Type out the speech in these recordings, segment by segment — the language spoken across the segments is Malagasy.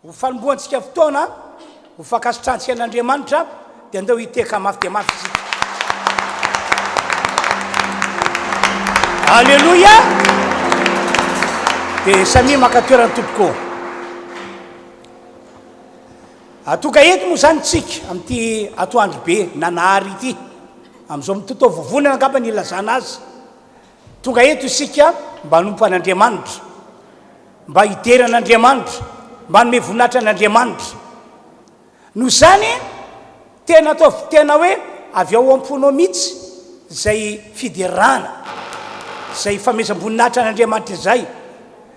ho fanomboantsika fotoana ho fakasitrantsika an'Andriamanitra dia andao hiteka mafy dia mafy isika. Alleluia. Dia samy maka toerany tompoko. Atoka eto moa zany tsika amin'ity atoandro be nanahary ity amin'izao mitoto vovonana angamba ny ilazana azy. Tonga eto isika mba hanompo an'Andriamanitra, mba hidera an'Andriamanitra, mba hanome voninahitra an'Andriamanitra. Noho zany tena ataovy tena hoe avy ao am-ponao mihitsy zay fiderana, zay famezam-boninahitra an'Andriamanitra izay,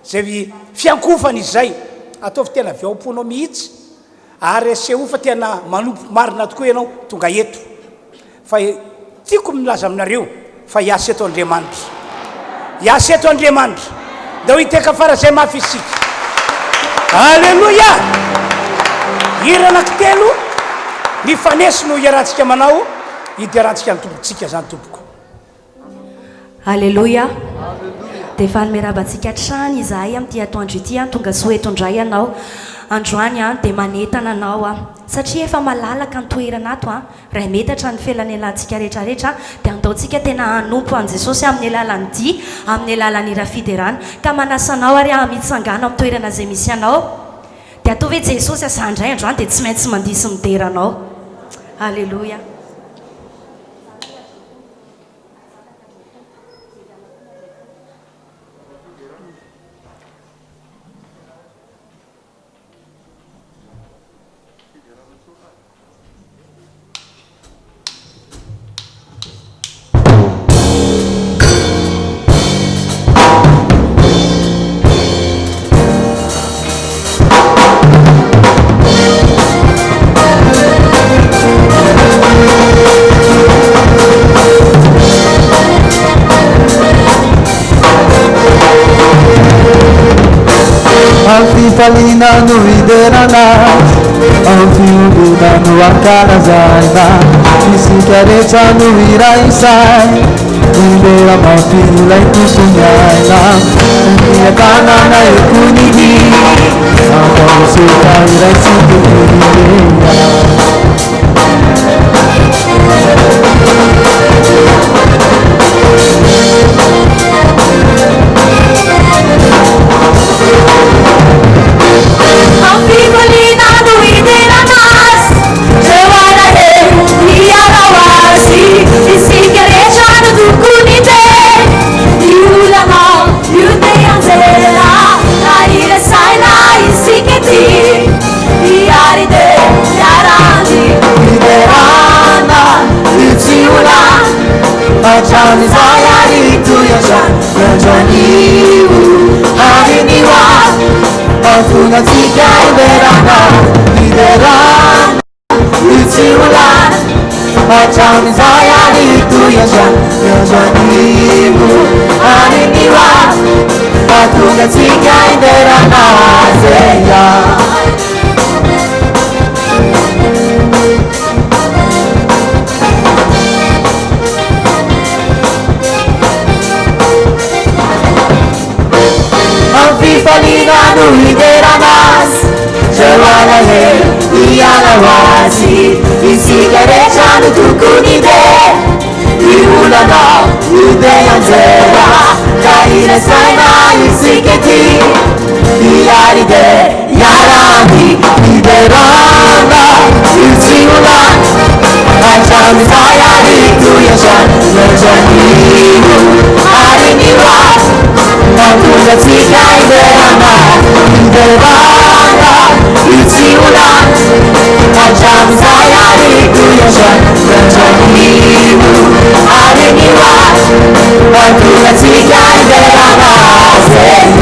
zay fiankofana izay, ataovy tena avy ao am-ponao mihitsy. Ary aseho fa tena manompo marina tokoa ianao tonga eto. Fa tiako milaza aminareo fa hiasa eto Andriamanitra. Hiasa eto Andriamanitra. Ndao hiteka fara zay mafy isika. Alleluia. Hira anankitelo ny fanesy no hiarantsika manao hidiarantsika ny tompontsika zany tompoko. Alleluia. Dia efa nomerabantsika trany izahay amin'ity atoandro ity tonga soeto indray ianao. Androany dia manetana anao satria efa malalaka ny toerana ato raha metatra ny felan'elantsika rehetrarehetra dia andaontsika tena hanompo an' Jesosy amin'ny alalan'ny dia, amin'ny alalan'ny raha fiderana. Ka manasa anao ary mitsangana amin'ny toerana izay misy anao dia atao hoe Jesosy asandray androany dia tsy maintsy mandisy mideranao. Alleluia. Falina no hiderana, amfiumbina no ankalazaina, isika rehetra no iraisay, hidera mafy ilay tompony aina, ny tanàna ekoniny, andaoseka iraisika irireya. Macam saya itu yang menjadimu hari ini wah aku nanti kau berada di dalam ujian. Macam saya itu yang menjadimu hari ini wah aku nanti kau berada sayang. Falina no hideranas, Jawala he, Iana wasi, Isigarecha no tukunide, Iulana, Udeyanzera, Kaira saina, Isiketi, Iaride, Yarani, Hiderana, Uziulan, Macam saya itu yang menjadimu hari ini wah. Aku ketika berana, berana, ujian. Macam saya itu yang menjadimu hari ini wah. Aku ketika berana, sayang.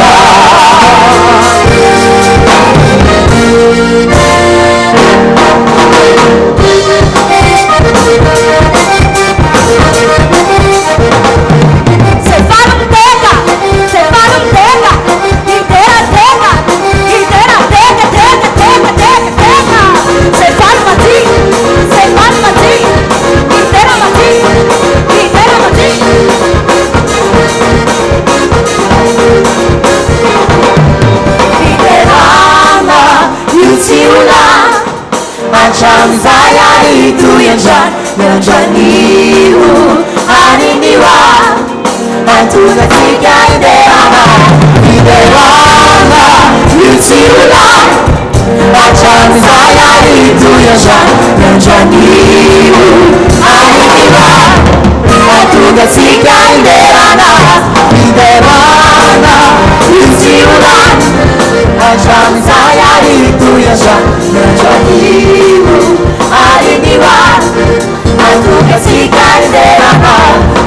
hatramin'izay ary toy-andrany miandranio aniniwa antonatsika inderana fiderana io tsy olany hatramin'izay ary toy-andrany miandranio aniniwa antonatsika inderana fiderana io tsy olany hatramin'izay ary toy-andrany miandranio aniniwa antonatsika inderana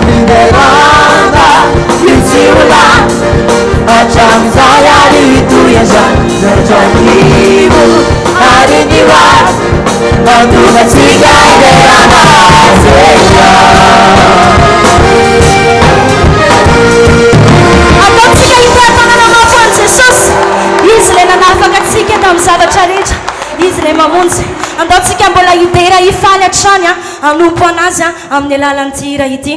fiderana io tsy olany hatramin'izay ary toy-andrany miandranio aniniwa antonatsika inderana zeya ataotsika itatanana mafon'ny jesosy izy le nanafaka atsika tamin'ny zavatra rehetra izy le mamonjy andaotsika mbola idera ifaly hatrany a anompo anazy a amin'ny alalan'ity hira ity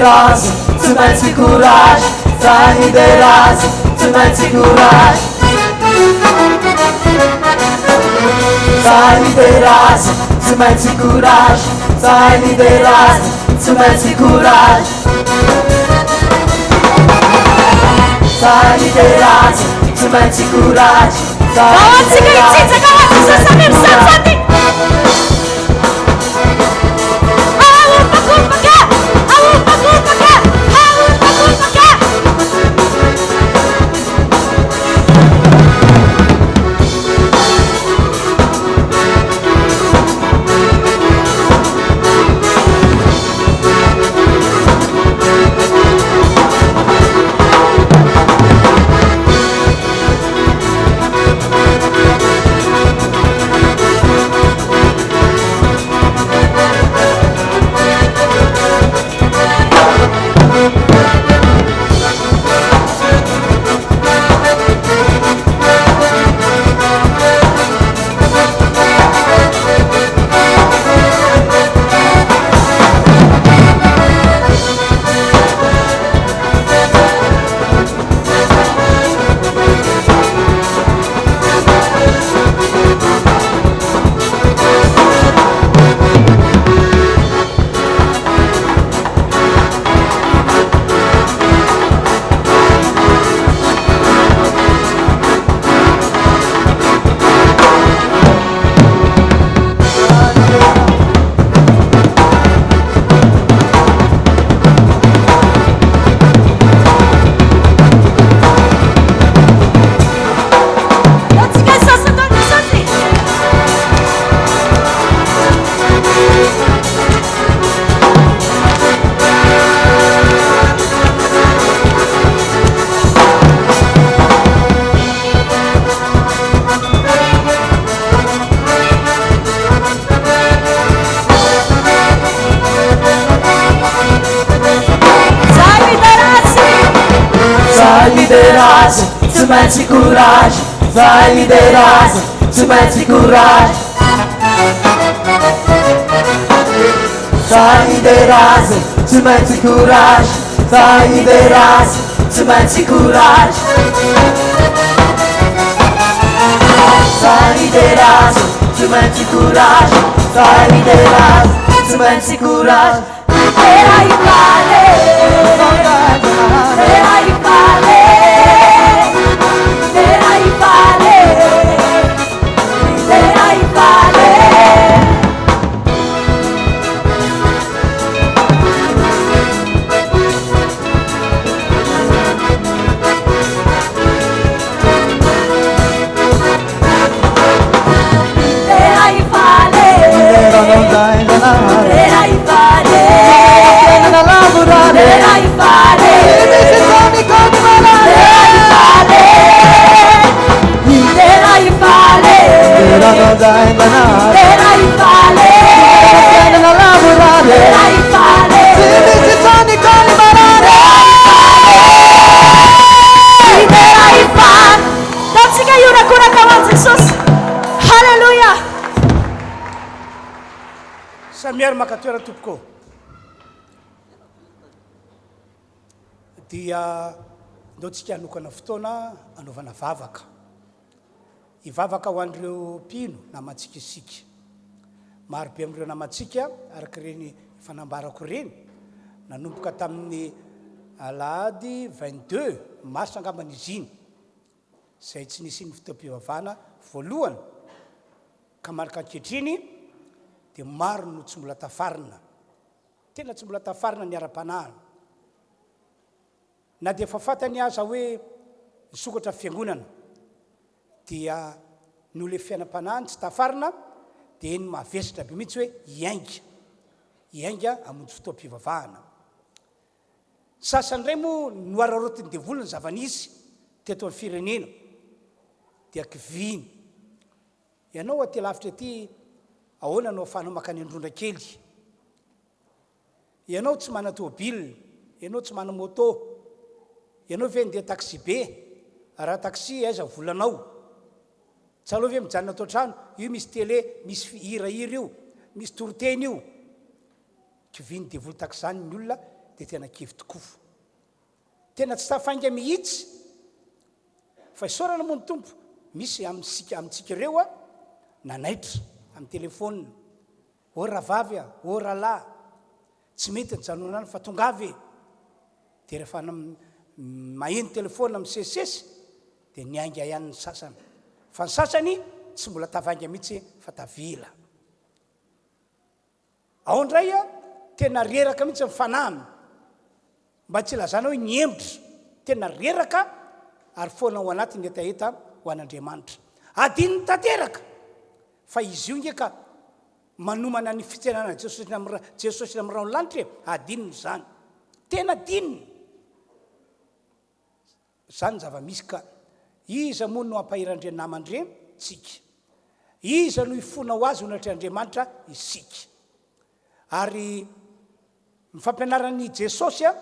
razy tsy maintsy courage za hide razy tsy maintsy courage Zahay liderazy, tsy maintsy courage. Zahay liderazy, tsy maintsy courage. Zahay liderazy, tsy maintsy courage. Atsika itsitsaka atsy sasany misatsady. Aopakopaka, aopakopaka, aopakopaka. Liderazy, tsy maintsy courage. Zahay liderazy, tsy maintsy courage. Zahay liderazy, tsy maintsy courage. Zahay liderazy, tsy maintsy courage. Zahay liderazy, tsy maintsy courage. Zahay liderazy, tsy maintsy courage. Lidera i vale, lidera i vale, lidera i vale, lidera i vale. Lidera i vale, Lidera non dà inganare. lidera i vale, Vieni a lavorare. lidera i vale, Decisioni con valore. lidera i vale, Lidera non dà inganare. lidera i vale, Vieni a lavorare. lidera i vale, Decisioni con valore. lidera i vale. Datsika io rakorakanao Jesosy. Halleluja. Samiary maka toera tompoko dia ndeotsika hanokana fotoana anaovana vavaka. Ivavaka ho an'ireo mpino namantsika isika. Maro be amin'ireo namantsika araka ireny fanambarako ireny nanomboka tamin'ny alahady 22 mars angambany izy iny izay tsy nisy ny fotoam-pivavahana voalohany ka maraka ankehitriny dia maro no tsy mbola tafarina, tena tsy mbola tafarina ny ara-panahiny. Na dia efa fantany aza hoe nisokatra fiangonana dia no le fiainam-panahiny tsy tafarina dia eny mavesatra be mihitsy hoe iainga hamonjy fotoam-pivavahana. Sasany iray moa no ararotiny devoliny zava-nisy teto amin'ny firenena dia kiviny. Ianao aty lavitra aty ahoana no ahafahanao makany androndra kely. Ianao tsy mana tômôbily, ianao tsy mana moto, ianao ve ndeha taxi be, raha taxi aiza volanao. Tsy aleo ve mijanona atao trano, io misy télé, misy hirahira io, misy toroteny io. Kiviny devoly taky zany ny olona dia tena kivy tokoa. Tena tsy tafainga mihitsy fa isaorana moa ny tompo misy amitsika ireo a nanaitra amin'ny telefôna o rahavavy a o rahalahy tsy mety nyjanona any fa tonga avy de rehefa maheno telefôna misesisesy de nianga ihany ny sasany fa ny sasany tsy mbola tavanga mihitsy fa tavila ao ndray a tena reraka mihitsy mifanamy mba tsy lazana hoe niembotra tena reraka ary foana ao anatiny etaeta ho an'Andriamanitra adininy tanteraka fa izy io ngeka manomana ny fitsenana Jesosy amin'ny rano lanitra adininy zany tena dininy zany zava-misy ka iza moa no ampahiran-dre namandre tsika iza no ifona ho azy onatry Andriamanitra isika ary mifampianaran'ny Jesosy a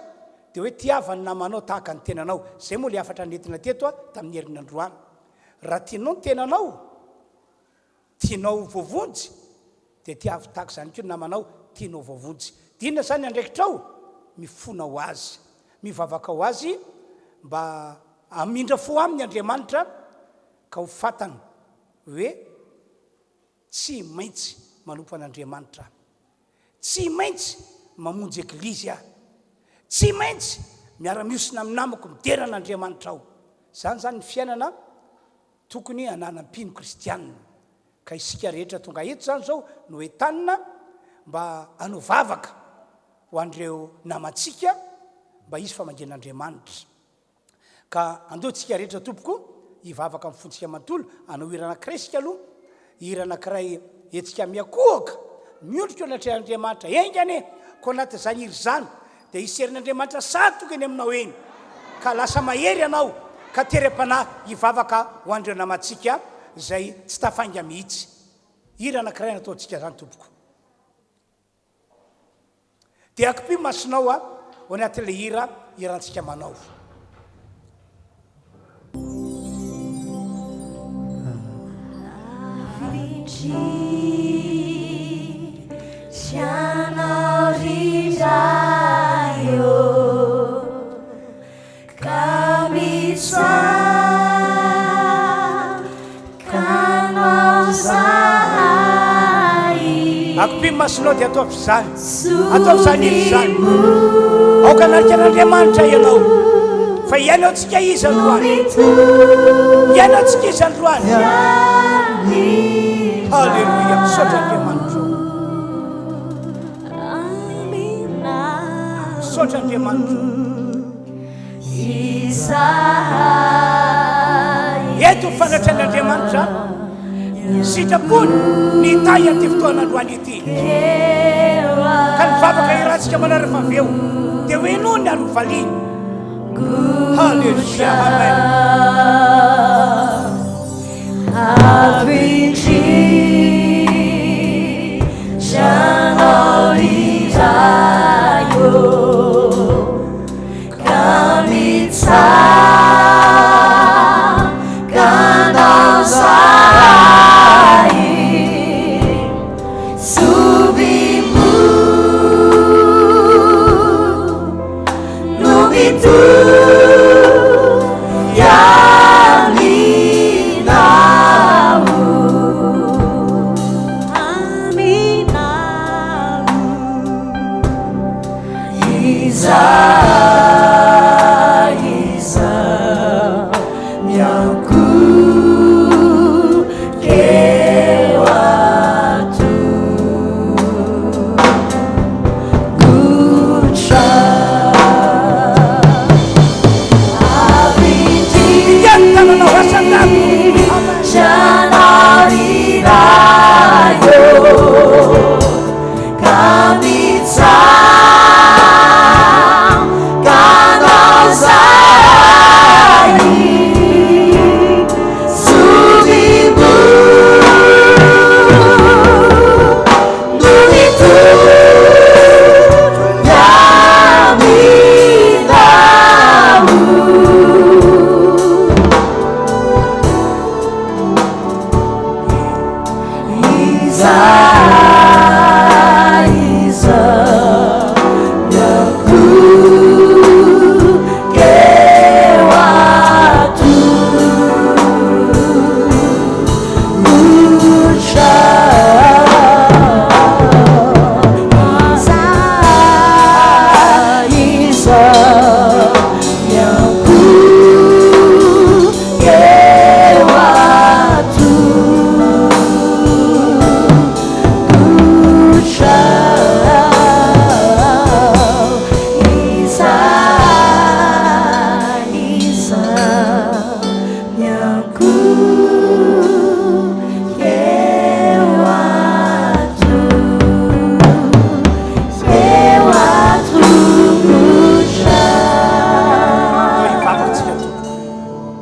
de hoe tiavany namanao tahaka ny tenanao zay moa le afatra nentina teto a tamin'ny herinandroany raha tianao ny tenanao tianao voavonjy de tiavy tahaka zany koa namanao tianao voavonjy dinona zany andraikitrao mifona ho azy mivavaka ho azy mba amindra fo aminy Andriamanitra ka ho fatana hoe tsy maintsy manompo an'Andriamanitra tsy maintsy mamonjy ekilizy aho tsy maintsy miara-miosina amin'ny namako mideran'Andriamanitra aho zany ny fiainana tokony ananampino kristianina ka isika rehetra tonga eto zany zao no hoe tanina mba hanao vavaka ho andreo namantsika mba izy fa mangen'Andriamanitra ka andeotsika rehetra tompoko hivavaka amin'ny fontsika mantolo anao hira anankiray aloha hira anankiray etsika miakohaka miondrika anatry Andriamanitra engane ko anaty zany hiry zany de iserin'Andriamanitra sady tokony aminao eny ka lasa mahery anao ka terem-panahy hivavaka ho andreo namantsika zay tsy tafanga mihitsy hira anankiray nataontsika zany tompoko de akipy masonao a ho anatin'le hira hirantsika manao Sianao rizayo kami kanao zahay akipy masonao de ataovy zany ataovy zany iry zany aoka anarika an'Andriamanitra ianao fa ianao tsika izy androany ianao tsika izy androany halleluia misaotra Andriamanitra misaotra Andriamanitra eto fanatra'Andriamanitra sitrapony ny tay an'ity fotoan'androany ity ka nivavaka irantsika manarefa avy eo de hoe no ny arovaliana halleluia amen Sianao rizayo kami kanao zahay subimu no mitu ya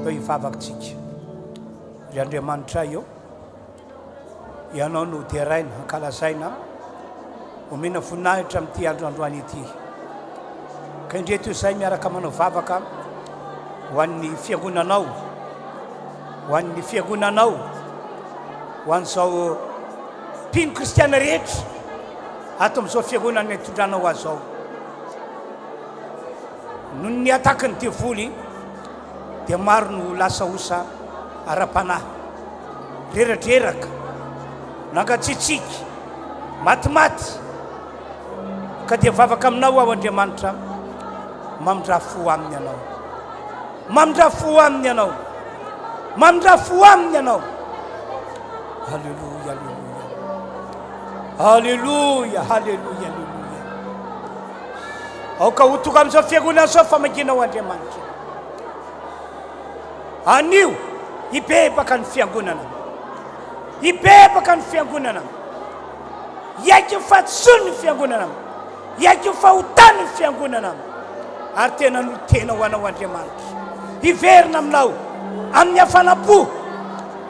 atao ivavakantsika ry Andriamanitra io ianao no teraina ankalazaina omena voninahitra amin'ity androandroany ity ka indreto izay miaraka manao vavaka ho an'ny fiangonanao ho an'ny fiangonanao ho an'izao mpino kristiana rehetra ato amin'izao fiangonana itondranao azao noho ny ataka ny devoly dia maro no lasa osa ara-panahy reradreraka nangatsitsiky matimaty ka dia vavaka aminao aho Andriamanitra mamindra fo aminy ianao mamindra fo aminy ianao mamindra fo aminy ianao halleluja halleluja halleluja halleluja halleluja aoka ho toka amin'izao fiangonana zao famakinao Andriamanitra anio hibebaka ny fiangonana hibebaka ny fiangonana iaiky ny fahatsony ny fiangonana iaiky ny fahotany ny fiangonana ary tena no tena ho anao Andriamanitra hiverina aminao amin'ny hafanam-po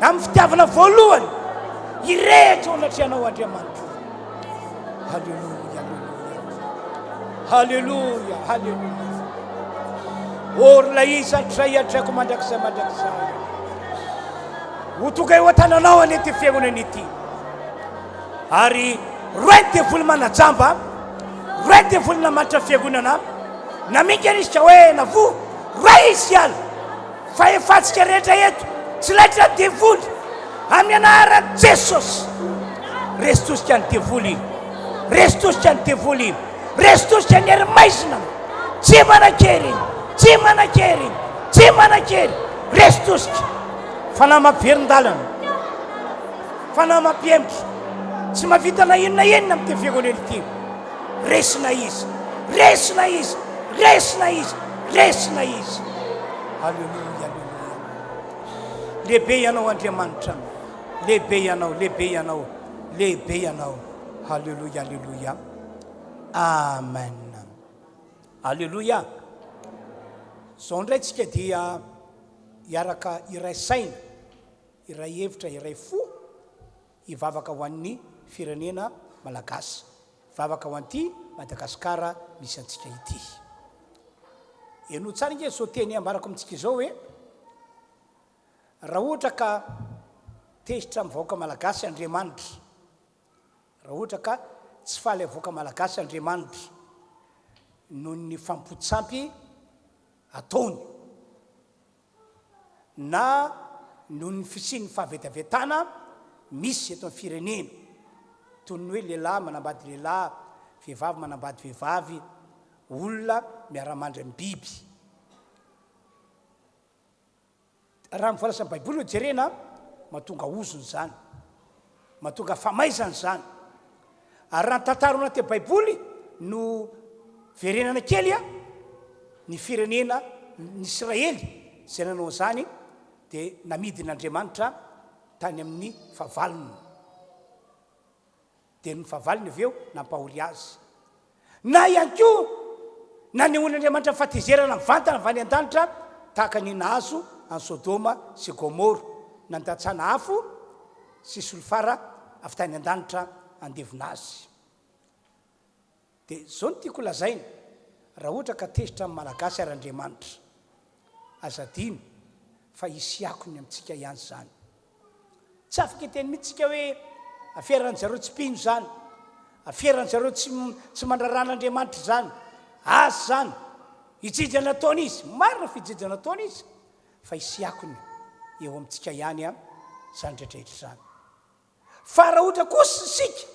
amin'ny fitiavana voalohany irehetra ao anatrianao Andriamanitra halleluja halleluja halleluja orla isa tray atraiko mandrakizay mandrakizay ho toka eo an-tananao anety fiangonana ity ary roe devoly manajamba roe devoly namanitra fiangonana namingana izy ka hoe navo roe izy ala fa efatsika rehetra eto tsy laitra devoly amin'ny anaran'i Jesosy resy tosika ny devoly resy tosika ny devoly resy tosika ny hery-maizina tsy manan-kery tsy manan-kery tsy manan-kery resy tosika fanahy mampiverin-dalana fanahy mampiemitra tsy mavita na inona inona amin'ny ty fiangonana ity resina izy resina izy resina izy resina izy halleluja halleluja lehibe ianao Andriamanitra lehibe ianao lehibe ianao lehibe ianao halleluja halleluja amen halleluja zao ndray tsika dia hiaraka iray saina iray hevitra iray fo hivavaka ho an'ny firenena malagasy vavaka ho an'ity Madagasikara misy antsika ity eno tsara nge zao teny ambarako amintsika izao hoe raha ohatra ka tezitra amin'ny vahoaka malagasy Andriamanitra raha ohatra ka tsy faly avoaka malagasy Andriamanitra noho ny fampotsampy ataony na noho ny fisian'ny fahavetavetana misy eto amin'ny firenena toy ny hoe lehilahy manambady lehilahy vehivavy manambady vehivavy olona miara-mandry amin'ny biby raha mivolasan'ny baiboly jerena mahatonga ozony zany mahatonga famaizany zany ary raha ny tantara anaty baiboly no verenana kely ny firenena ny Israely zay nanao zany dia namidin'Andriamanitra tany amin'ny fahavalony dia ny fahavalony avy eo nampahory azy na ihany koa na nehoan'Andriamanitra fatizerana mivantana avy any an-danitra tahaka ny nahazo any Sodoma sy Gomora nandatsana afo sy solofara avy tany an-danitra andevina azy dia zao no tiako lazaina raha ohatra ka tezitra amin'ny malagasy ary Andriamanitra azadino fa isiakony amintsika ihany zany tsy afaka iteny mihitsika hoe afiarany zareo tsy mpino zany afiarany zareo tsy mandraran'Andriamanitra zany azy zany ijijy nataony izy marina fijijy nataony izy fa isiakony eo amintsika ihany zany rehetrarehetra zany fa raha ohatra kosa sika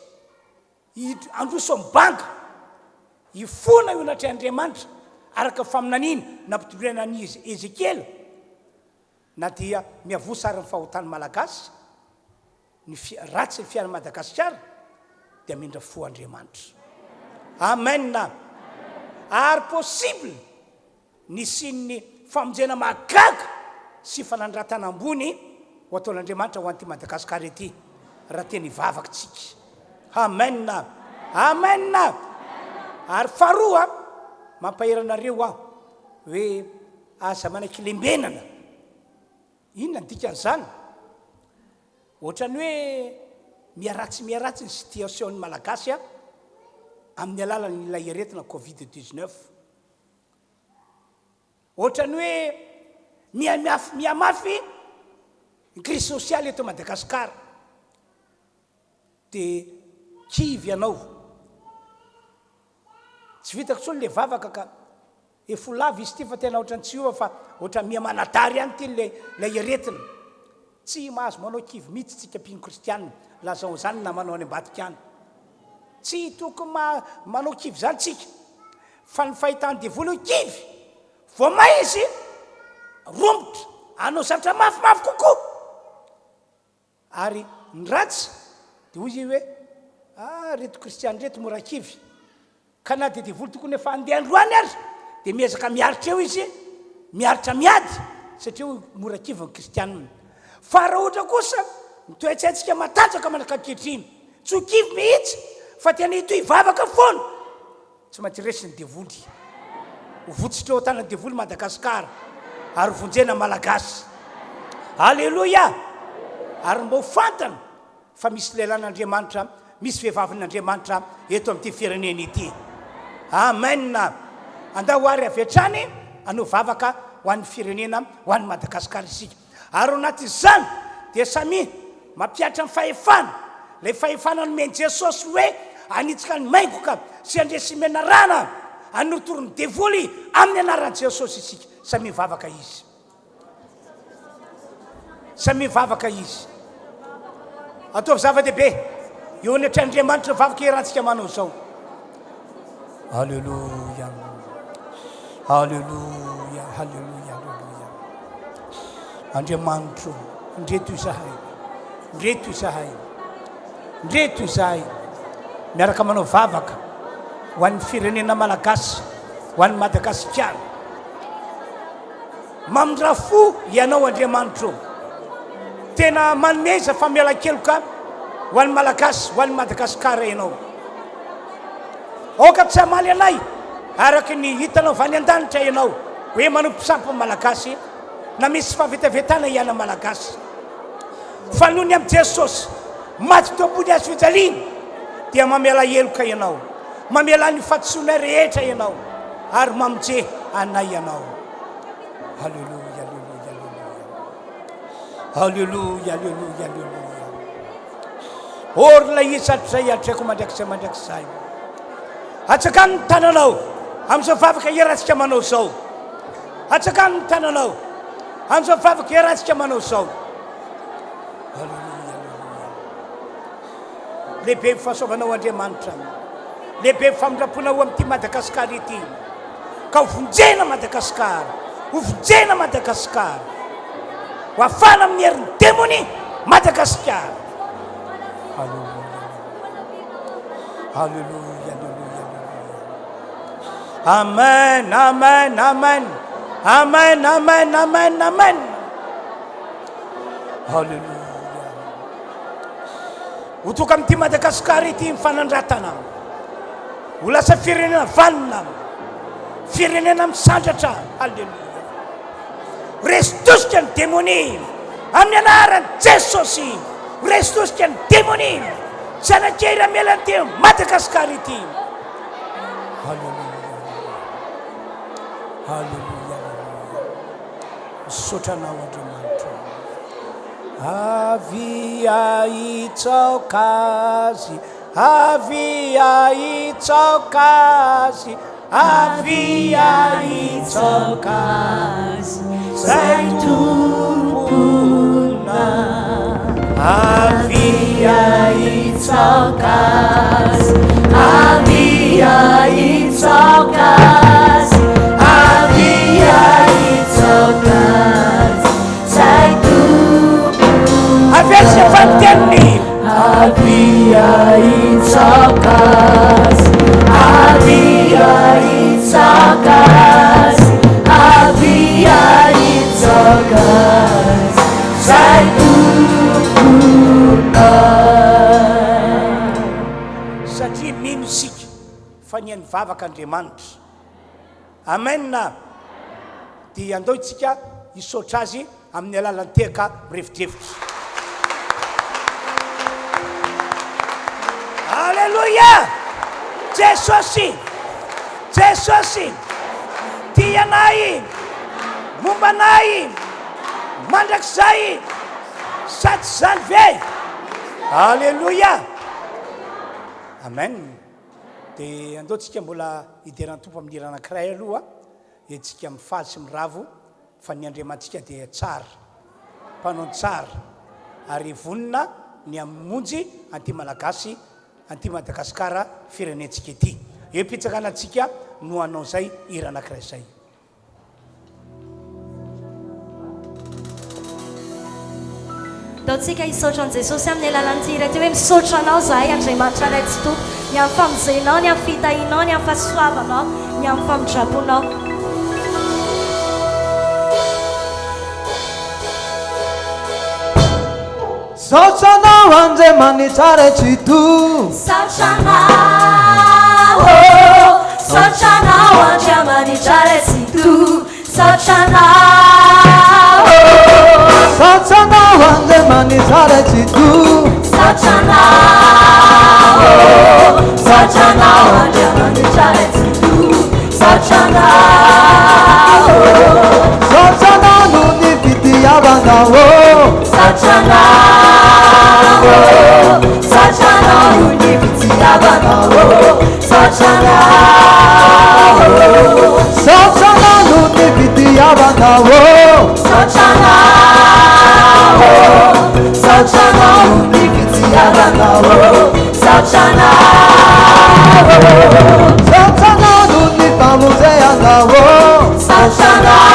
androso ambanga ifona io natray Andriamanitra araka faminanina nampitolena ny Ezekiela na dia miavosa ary ny fahotany malagasy ny ratsy ny fiain'ny Madagasikara dia mindra fo Andriamanitra amen ary possible ny sin'ny famonjena mahagaga sy fanandratana ambony ho ataon'Andriamanitra ho an'ity Madagasikara ity raha teny hivavakantsika amen amen ary faharoa mampaheranareo aho hoe aza manaiky lembenana dikan'izany ohatrany hoe miaratsy ny situation malagasy amin'ny alalan'ilay aretina covid-19 ohatrany hoe miamafy ny crise sociale eto Madagasikara dia kivy ianao tsy vitako tsony le vavaka ka efolavy izy ty fa tena ohatrany tsy ova fa ohatrany miamanadary ihany ty lay aretina tsy mahazo manao kivy mihitsy tsika mpino kristianina lazao zany na manao any ambadika any tsy tokony manao kivy zany tsika fa ny fahitany devoly kivy vao may izy rombotra anao zavatra mafimafy kokoa ary ny ratsy dia hoy izy hoe reto kristiany reto mora kivy ka na dia devoly tokony efa andeha androany ary dia miezaka miaritra eo izy miaritra miady satria mora kivy ny kristianina fa raha ohatra kosa mitoetsaitsika matanjaka manakakehitriny tsy ho kivy mihitsy fa tena hito hivavaka foana tsy maintsy resy ny devoly hovotsitra eo tanany devoly Madagasikara ary vonjena malagasy alleloia ary mba ho fantana fa misy lehilan'Andriamanitra misy vehivavin'Andriamanitra eto amin'ity firenena ity amen andao ary avy hatrany anao vavaka ho an'ny firenena ho an'ny Madagasikara isika ary anatin'izany dia samy mampiatra ny fahefana lay fahefana nomeny Jesosy hoe anitsika ny maingoka sy andresy menarana anotorony devoly amin'ny anaran'i Jesosy isika samy vavaka izy samy vavaka izy ataovy zava-dehibe eo ny atr'Andriamanitra vavaka irantsika manao zao alleluia alleluia alleluia alleluia Andriamanitra ndreto izahay ndreto izahay ndreto izahay miaraka manao vavaka ho an'ny firenena malagasy ho an'ny Madagasikara mamindra-fo ianao Andriamanitra tena manomeza fa miala-keloka ho an'ny malagasy ho an'ny Madagasikara ianao oka tsy hamaly anay araky ny hitanao vany an-danitra ianao hoe manompo sampy malagasy na misy favetavetana ihana malagasy fa nohony amin'i Jesosy maty teo ambony hazo fijaliana dia mamela heloka ianao mamela ny fatosoana rehetra ianao ary mamonjeh anay ianao alleluia alleluia alleluia alleluia alleluia or la isatry zay atraiko mandrakizay atsakany ny tananao amin'izao vavaka iaratsika manao zao atsakany ny tananao amin'izao vavaka iaratsika manao zao alleluia alleluia lehibe fahasoavanao Andriamanitra lehibe famindraponao amin'ity Madagasikara ity ka hovonjena Madagasikara hovonjena Madagasikara ho afana amin'ny herin'ny demony Madagasikara alleluia alleluia alleluia amen amen amen amen amen amen amen alleluia ho toka amin'ity Madagasikara ity mifanandratana ho lasa firenena vanina firenena misandratra alleluia resitosika ny demony amin'ny anaran'i Jesosy resitosika ny demony tsy anakehira melan'ity Madagasikara ity alleluia alleluia sotranao Andriamanitra avia itsaokazy avia itsaokazy avia itsaokazy zay tompona avia itsaokazy avia itsaokazy avia itsaokazy zay tompona avia sy fantenny avia itsaokazy avia itsaokazy avia itsaokazy zay tompona satria mino isika fa niany vavaka Andriamanitra amen dia andao itsika isotra azy amin'ny alalan'ny teka mirefitrevitra. Alleluia! Jesosy tianay mombanay mandrakizay sady zany ve. Alleluia! Amen. Dia andeotsika mbola hideran'ny tompo amin'ny hira anankiray aloha etsika mifaly sy miravo fa ny Andriamantsika dia tsara, mpanao tsara ary vonina ny amonjy anty malagasy anty Madagasikara firenentsika ety. Eo pitsakanatsika no anao zay hira anankiray zay. Daotsika hisaotra an' Jesosy amin'ny alalan'ny hira ty hoe misaotra anao zahay Andriamanitra anay tsy to, ny amin'ny famonjenao, ny amin'ny fitahinao, ny amin'ny fahasoavanao, ny amin'ny famindraponao. Saotra anao Andriamanitra ray tsy to, saotra anao, saotra anao Andriamanitra ray tsy to, saotra anao, saotra anao Andriamanitra ray tsy to, saotra anao, saotra anao Andriamanitra ray tsy to, saotra anao, saotra anao no ny fitiavanao, saotra anao, saotra anao no ny fitiavanao, saotra anao, saotra anao no ny fitiavanao, saotra anao, saotra anao no ny fitiavanao, saotra anao, saotra anao no ny famonjeanao, saotra anao,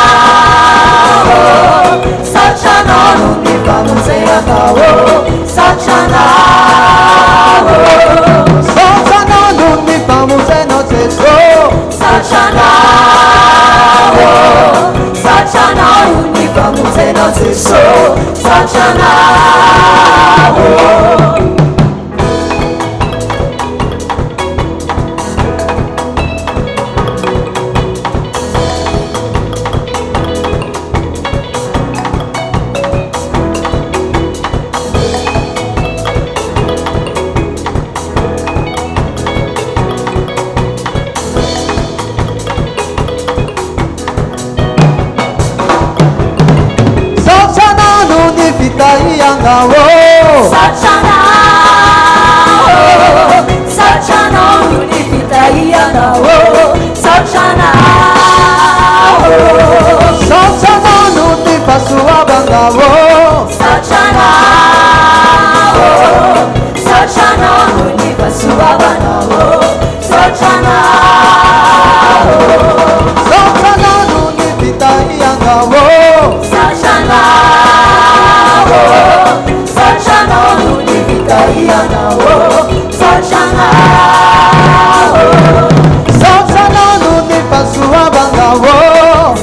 saotra anao no ny famonjeanao, saotra anao, saotra anao no ny famonjenao Jesosy, saotra anao, saotra anao no ny famonjenao Jesosy, saotra anao. fitahianao, saotra anao, saotra anao no ny fitahianao, saotra anao, saotra anao no ny fahasoavanao, saotra anao, saotra anao no ny fahasoavanao, saotra anao, saotra anao no ny fitahianao, saotra anao, saotra anao no ny fitahianao, saotra anao, saotra anao no ny fahasoavanao,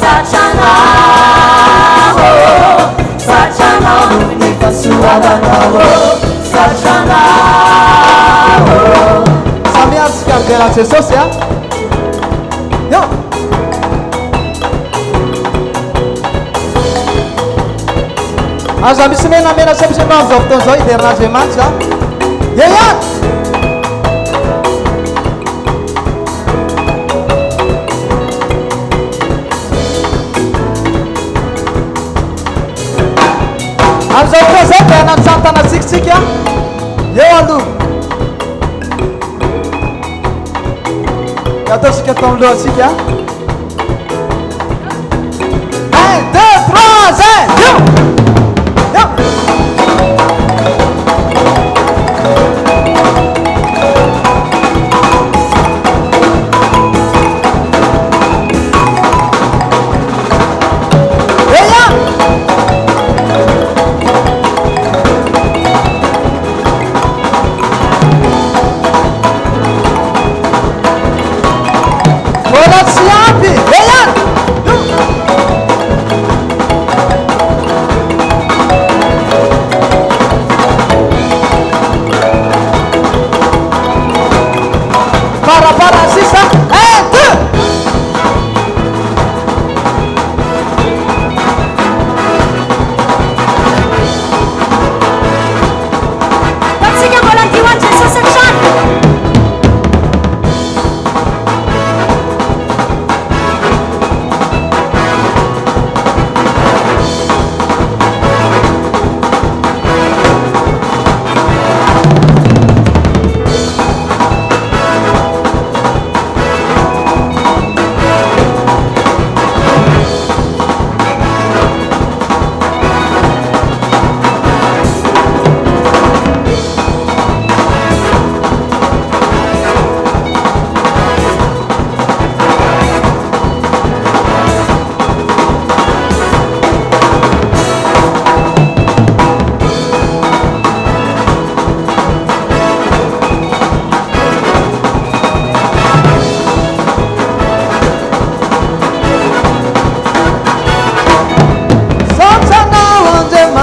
saotra anao, saotra anao no ny fahasoavanao, saotra anao. Samy antsika ampiara Jesosy a. Yo. Aza misy menamena sambisanao amin'izao fotoana izao hiderin'Andriamanitra. Ye ihany. Amin'izao fotoana izao dia hanantsantana tsika. Eo aloha. Ataosika tao alohantsika. 1, 2, 3, 1, yo!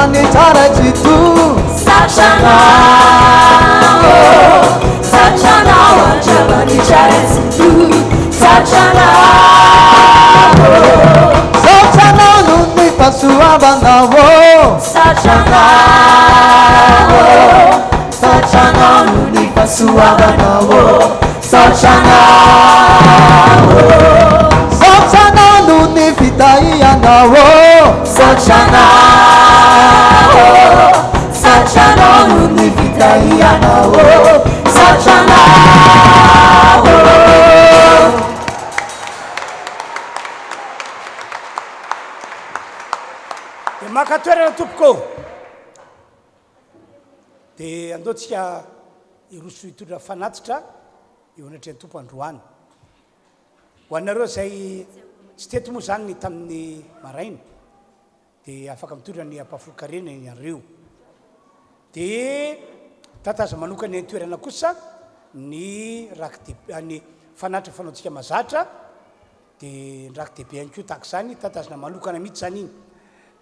Ni cara jitu Sachana Sachana Jamani cara jitu Sachana Sachana Nuni pasua banawo Sachana Sachana Nuni pasua banawo Sachana Sachana Nuni fitai anawo Sachana Sachana Nuni fitai anawo Sachana Makatoerana tompoko dia andeatsika iroso hitondra fanatitra eo anatrehan'ny tompo androany ho anareo zay tsy teto moa zany ny tamin'ny maraina dia afaka mitondra ny ampahafolokarena ianareo dia tataza manokany ny toerana kosa ny ny fanatitra fanaontsika mazatra dia ndraky dehibe ihany koa tahaka zany tatazana manokana mihitsy zany iny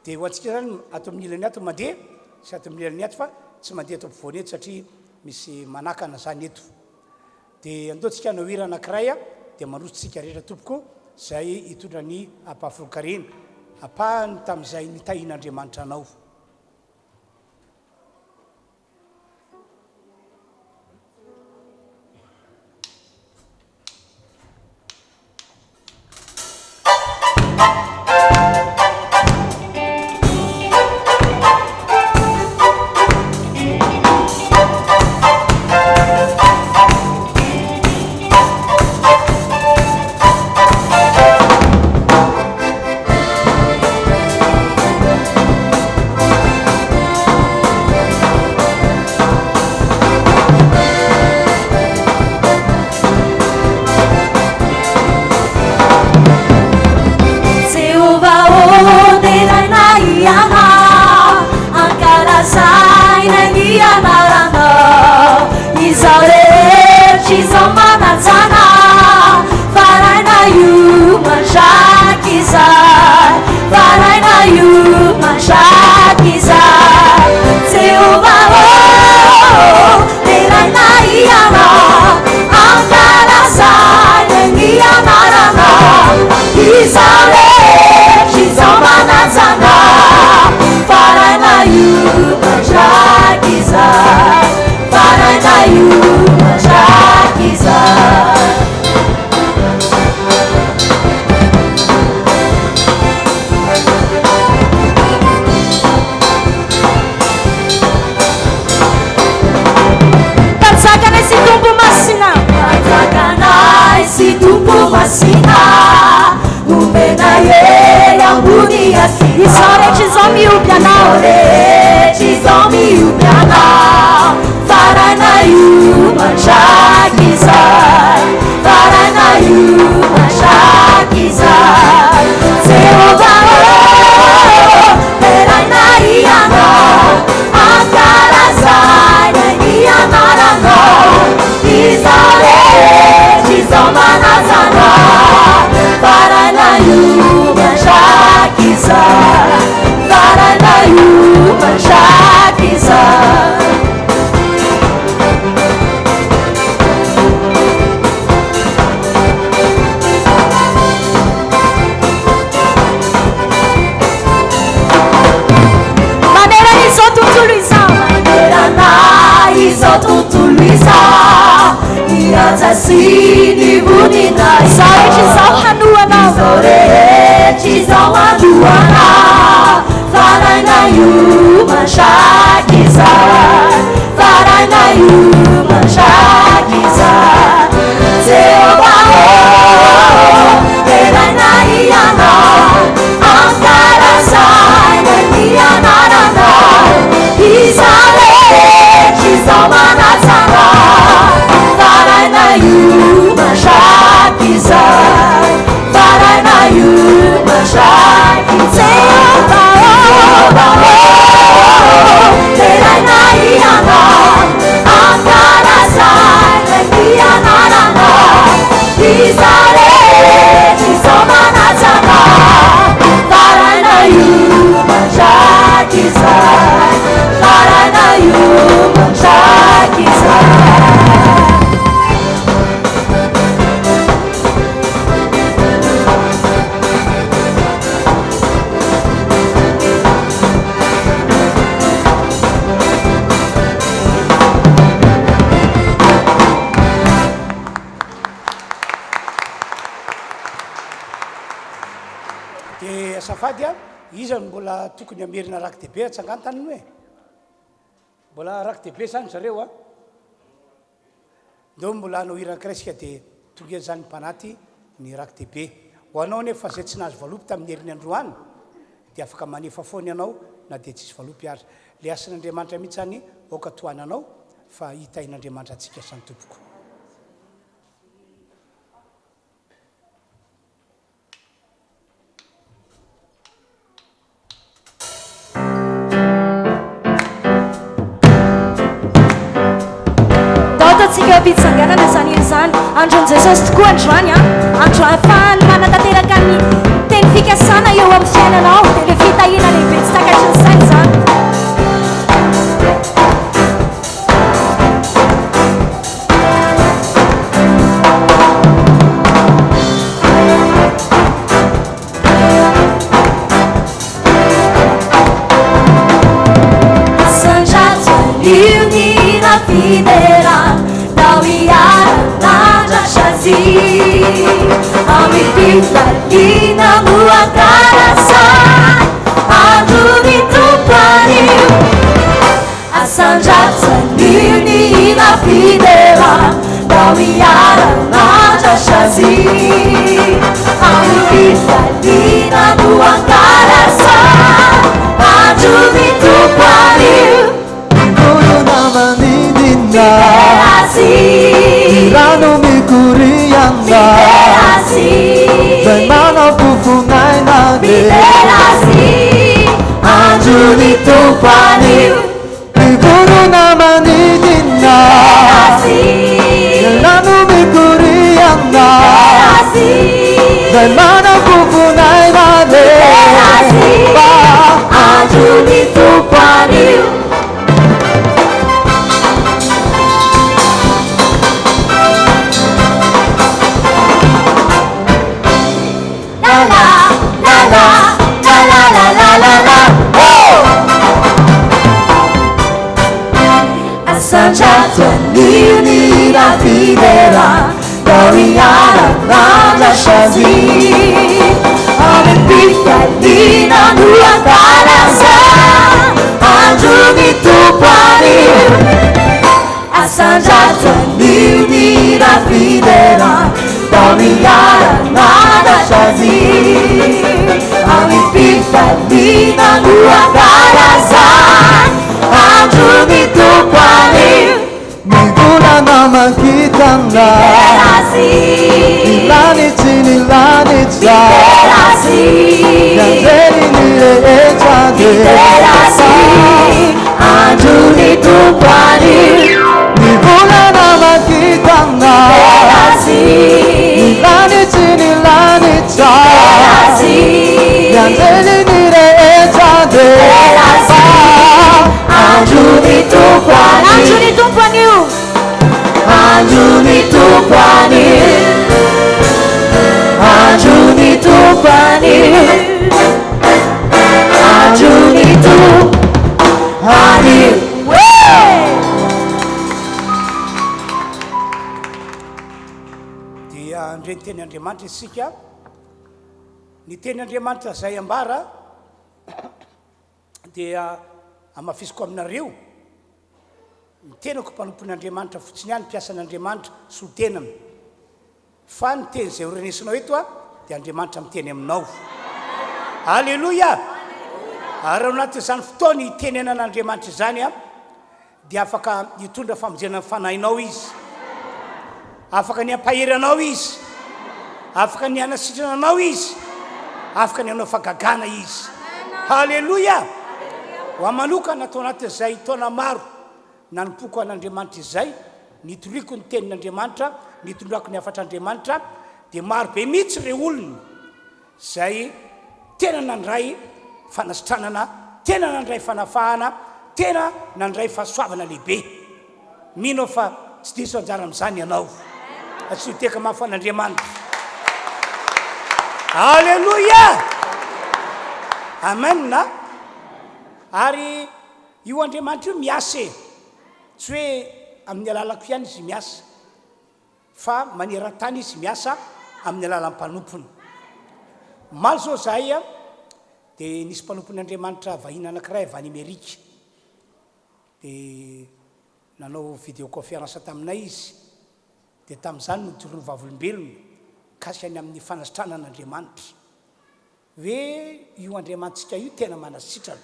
dia ho antsika zany ato amin'ny ilany ato mandeha sy ato amin'ny ilany ato fa tsy mandeha ato ampovoany eto satria misy manakana zany eto dia andeatsika hanao hira anankiray a dia manositsika rehetra tompoko zay hitondra ny ampahafolokarena apahany tamin'izay nitahin'Andriamanitra anao Shaki, dia safady a izany mbola tokony amerina raky dehibe atsangantany hoe mbola raky dehibe zany zareo a ndeo mbola anao iran-kraisika dia tonga zany mpanaty ny raky dehibe ho anao nefa zay tsy nahazo valopy tamin'ny herin'ny androany dia afaka manefa foana ianao na dia tsisy valopy azy le asan'andriamanitra mihitsy any oka toananao fa hitain'andriamanitra atsika sany tompoko tsika mpitsanganana zany izany andron jesosy tokoa androany andro ahafahany manatanteraka ny teny fikasana eo amin'ny fiainanao dia le fitahina lehibe tsy takatry ny sainy zany Amipifalina muakarasa Anduni tupaniu Asanjatsanini ina fidela Dawiara naja shazi Amipifalina muakarasa Anduni tupaniu Guru namanidina Mikerasi Rano mikurianga Mana pupunai nade Mikerasi Anjuni tupaniu Iburu namanidina Rano mikurianga Mana pupunai nade Anjuni tupaniu Sanjatwanini la fidera Doriana nana shazi Amipifalina muakarasa Anduni tupani Sanjatwanini la fidera Doriana nana shazi Amipifalina muakarasa Anduni tupani Miguna nama kitanga Ilanitsa Gandeli nile echade Anduni tupani Miguna nama kitanga Ilanitsa Gandeli nile echade Anduni tupani Anduni tupani Anduni tupani Anduni tupani Anduni tupani dia ndreny teny andriamanitra isika ny teny andriamanitra zay ambara dia amafisiko aminareo mitenako mpanompon'andriamanitra fotsiny any mpiasan'andriamanitra sotenany fa ny teny zay orenesinao eto a dia andriamanitra miteny aminao alleloia ary ao anatin'izany fotoana itenenan'andriamanitra izany a dia afaka hitondra famonjena ny fanahinao izy afaka ny ampahery anao izy afaka ny anasitrana anao izy afaka ny anao fagagana izy alleloia ho amanokana atao anatin'izay taona maro nanimpoko an'andriamanitra izay nitoriako ny tenin'andriamanitra nitondrako ny afatr'andriamanitra dia maro be mihitsy re olony zay tena nandray fanasitranana tena nandray fanafahana tena nandray fahasoavana lehibe mino fa tsy diso anjara amin'izany ianao atsio teka mahafan'andriamanitra alleloia amen na ary io andriamanitra io miasa tsy hoe amin'ny alalako ihany izy miasa fa maneran-tany izy miasa amin'ny alalan'ny mpanompony maly zao zahay a dia nisy mpanompon'andriamanitra vahiny anankiray avy any Amerika dia nanao vidéo conférence taminay izy dia tamin'izany no nitorono vavolombelona kasy any amin'ny fanasitranan'andriamanitra hoe io andriamanitsika io tena manasitrana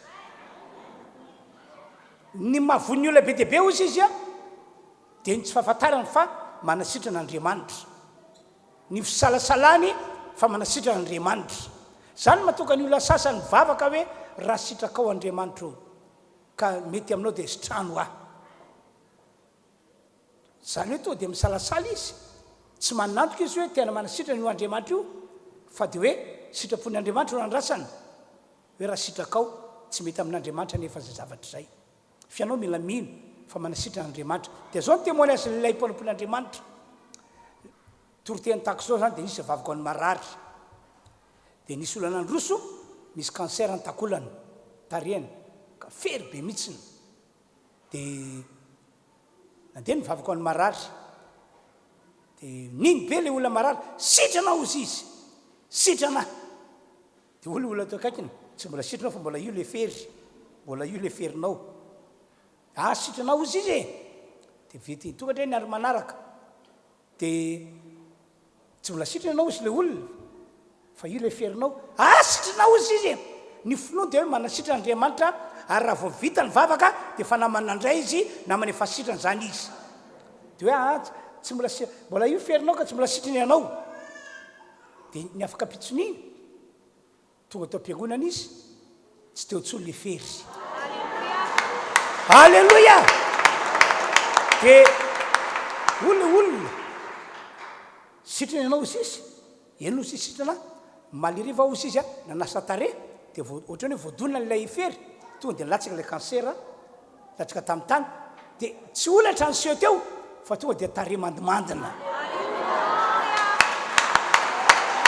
ny mahavony olona be dia be ozy izy a dia ny tsy fahafantarany fa manasitran'andriamanitra ny fisalasalany fa manasitran'andriamanitra zany mahatonga ny olona sasany mivavaka hoe raha sitraka ao andriamanitra ka mety aminao dia sitrano aho zany hoe to dia misalasala izy tsy manantoka izy hoe tena manasitrana io andriamanitra io fa dia hoe sitrapony andriamanitra no andrasana hoe raha sitraka ao tsy mety amin'andriamanitra nefa zay zavatra zay fianao mila mino fa manasitran'andriamanitra dia zao ny témoignage lehilahy mpanompon'andriamanitra toroteny tahaka zao zany dia nisy vavaka any marary dia nisy olana androso misy cancer ny takolany tariany ka fery be mihitsiny dia nandeha nivavaka any marary dia niny be le olona marary sitranao izy izy sitrana dia olona to akaikiny tsy mbola sitranao fa mbola io le fery mbola io le ferinao sitranao izy izy dia vety tonga ndray ny ary manaraka dia tsy mbola sitranao izy le olona fa io le ferinao sitranao izy izy ny finoa dia hoe manasitran'andriamanitra ary raha vao vita ny vavaka dia fa namanandray izy namany efa sitrany zany izy dia hoe tsy mbola io ferinao ka tsy mbola sitrany ianao dia ny afaka pitsoniny tonga tao am-piangonana izy tsy teo tsony le fery alleloia dia olona sitrany ianao izy izy eno izy sitrana maliriva ao izy izy a nanasa tare dia ohatrany hoe voadonina n'ilay fery tonga dia latsaka ilay cancer latsaka tamin'ny tany dia tsy olatra ny seo teo fa tonga dia tare mandimandina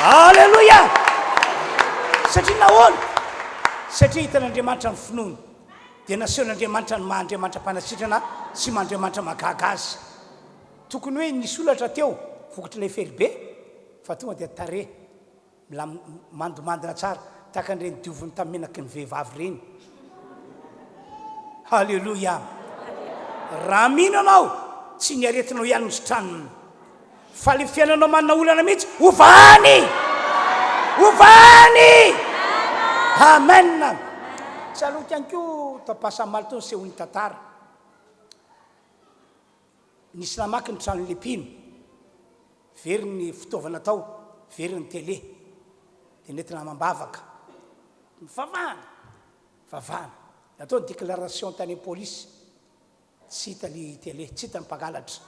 alleloia satria nahoana satria hitan'andriamanitra ny finoany dia nasehon'andriamanitra ny mahandriamanitra mpanasitrana sy mahandriamanitra magaga azy tokony hoe nisy olatra teo vokatra ilay fery be fa tonga dia tare mandimandina tsara tahaka an'ireny dioviny tamin'ny menaky ny vehivavy ireny halleloia raha mino anao tsy niaretinao ihany misitranona fa le fiainanao manana olana mihitsy ovany amen tsy aloka ihany ko tapasamaly tony sehony tantara nisy namaky ny trano lepino very ny fitaovana tao very ny télé dia nentina mambavaka mivavahana natao ny déclaration tany polisy tsy hita ny télé tsy hita ny mpangalatra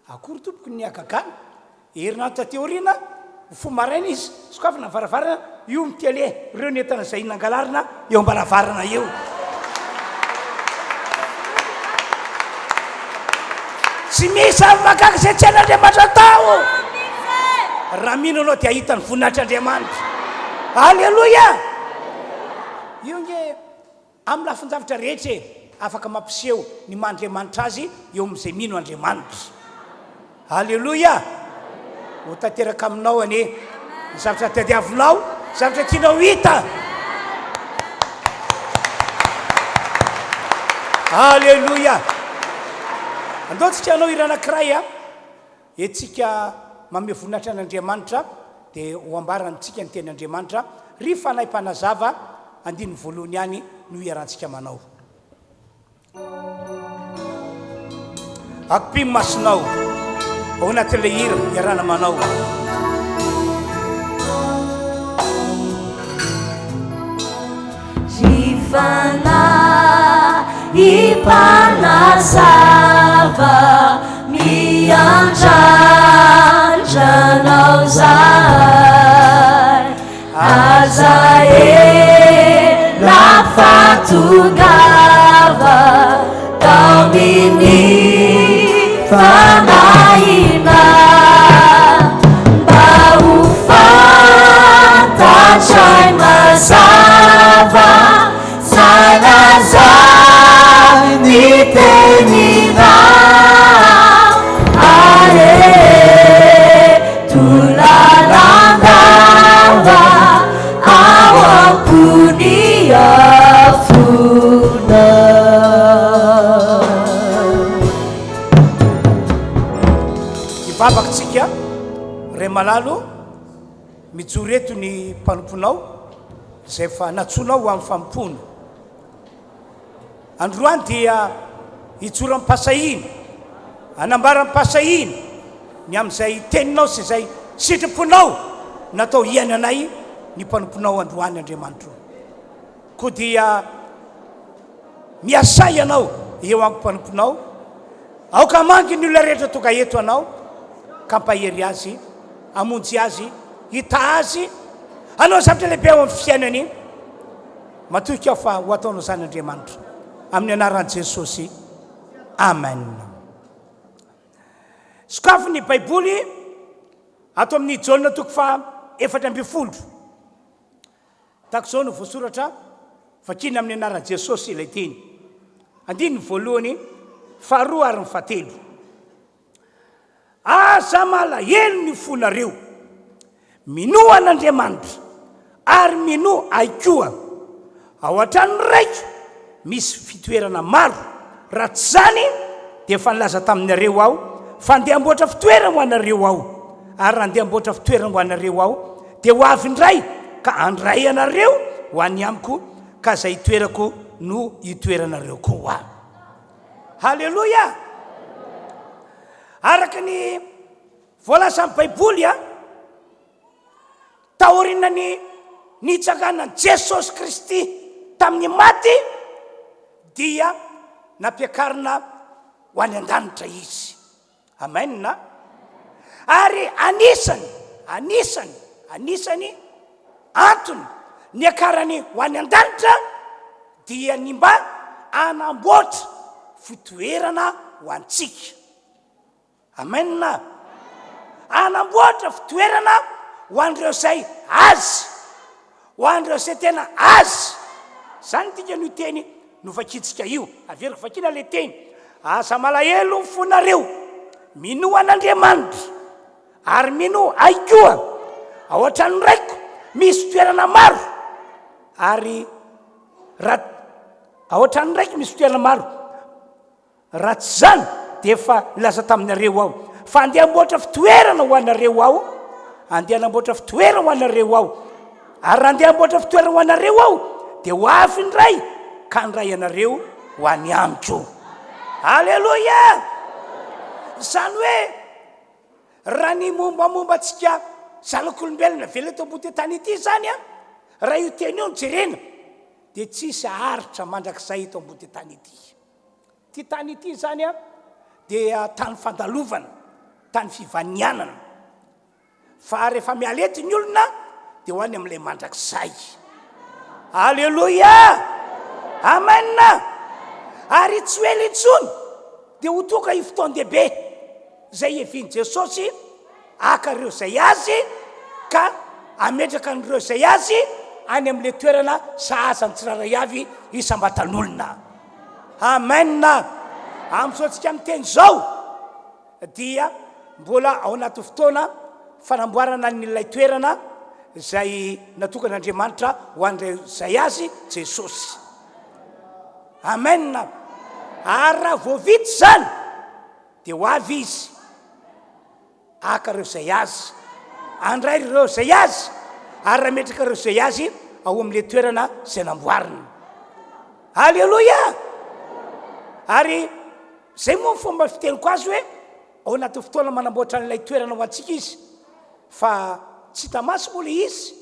akory tompoko ny agagana herinandro tateoriana fo maraina izy sokafana varavarana io my télé ireo netana zay nangalarina eo ambaravarana eo tsy misy avy magaga zay tsy hain'andriamanitra tao raha mino anao dia ahita ny voninahitr'andriamanitra alleloia io nge amin'ny lafinjavitra rehetra afaka mampiseho ny mahandriamanitra azy eo amin'izay mino andriamanitra alleloia ho tanteraka aminao ane ny zavatra tadiavinao zavatra tianao hita alleloia andaotsika anao iranankiray a etsika mame voninahitra an'andriamanitra dia ho ambarantsika ny tenyandriamanitra ry fanahy mpanazava andiny voalohany ihany no iarantsika manao akopimy masinao ao anatin'ilay hira iarana manao fanahy mpanazava miandrandranao zay aza ela fatongava malalo mijoro eto ny mpanomponao zay fa natsoanao amin'ny fampona androany dia hijoro amin'ny pasahina anambara amin'ny pasahina ny amin'izay teninao sy zay sitraponao natao hiany anay ny mpanomponao androany Andriamanitra koa dia miasay ianao eo amin'ny mpanomponao aoka mangy ny olona rehetra toka eto anao ka mpahery azy amonjy azy hita azy anao zavatra lehibe ao amin'ny fiainany matoky aho fa ho ataonao zany Andriamanitra amin'ny anaran'i Jesosy amen. Sokafo ny baiboly ato amin'ny Jaona toko fa 4:12 takzao no voasoratra vakina amin'ny anaran'i Jesosy ilay teny andiny voalohany faharoa ary ny fahatelo aza malahelo ny fonareo mino an'Andriamanitra ary mino aikoa ao an-trano raiky misy fitoerana maro raha tsy zany dia efa nilaza taminareo aho fa andeha amboatra fitoerana ho anareo aho ary raha andeha amboatra fitoerana ho anareo aho dia ho avy indray ka andray anareo ho any amiko ka zay itoerako no itoeranareo koa. Halleluja. Araka ny voalaza amin'ny baiboly taorinany nitsakanan Jesosy Kristy tamin'ny maty dia nampiakarina ho any an-danitra izy. Amen na. Ary anisany antony niakarany ho any an-danitra dia ny mba anamboatra fitoerana ho antsika. Amen na. Anamboatra fitoerana ho an'ireo zay azy, ho an'ireo zay tena azy. Zany tika no teny no vakitsika io averiko vakina le teny aza malahelo fonareo mino an'Andriamanitra ary mino aikoa ao an-trano raiko misy toerana maro ary ao an-trano raiky misy toerana maro raha tsy zany dia efa laza taminareo aho fa andeha amboatra fitoerana ho anareo aho andeha namboatra fitoerana ho anareo aho ary raha andeha amboatra fitoerana ho anareo aho dia ho avy indray ka andray anareo ho any amiko. Halleluja. Zany hoe raha ny mombamomba antsika zanak'olombelona vela eto ambony tany ity zany raha io teny io nijerena dia tsisy aritra mandrakizay eto ambony tany ity. Ty tany ity zany dia tany fandalovana, tany fivanianana, fa rehefa mialety ny olona dia ho any amin'ilay mandrakizay. Halleluja. Amen. Ary tsy ho ela intsony dia ho toka io fotoan-dehibe zay eviany Jesosy akareo zay azy ka ametraka an'ireo zay azy any amin'ilay toerana sahazany tsiraray avy isambatan'olona. Amen. Amin'izao tsika miteny zao dia mbola ao anaty fotoana fanamboarana n'ilay toerana zay natokan'Andriamanitra ho an'ireo zay azy Jesosy. Amen. Ary raha voavity zany dia ho avy izy akareo zay azy andray ireo zay azy ary raha metraka ireo zay azy ao amin'ilay toerana zay namboarina. Halleluja. Ary zay moa fomba fiteniko azy hoe ao anaty fotoana manamboatra n'ilay toerana ho antsika izy fa tsy tamasy moa le izy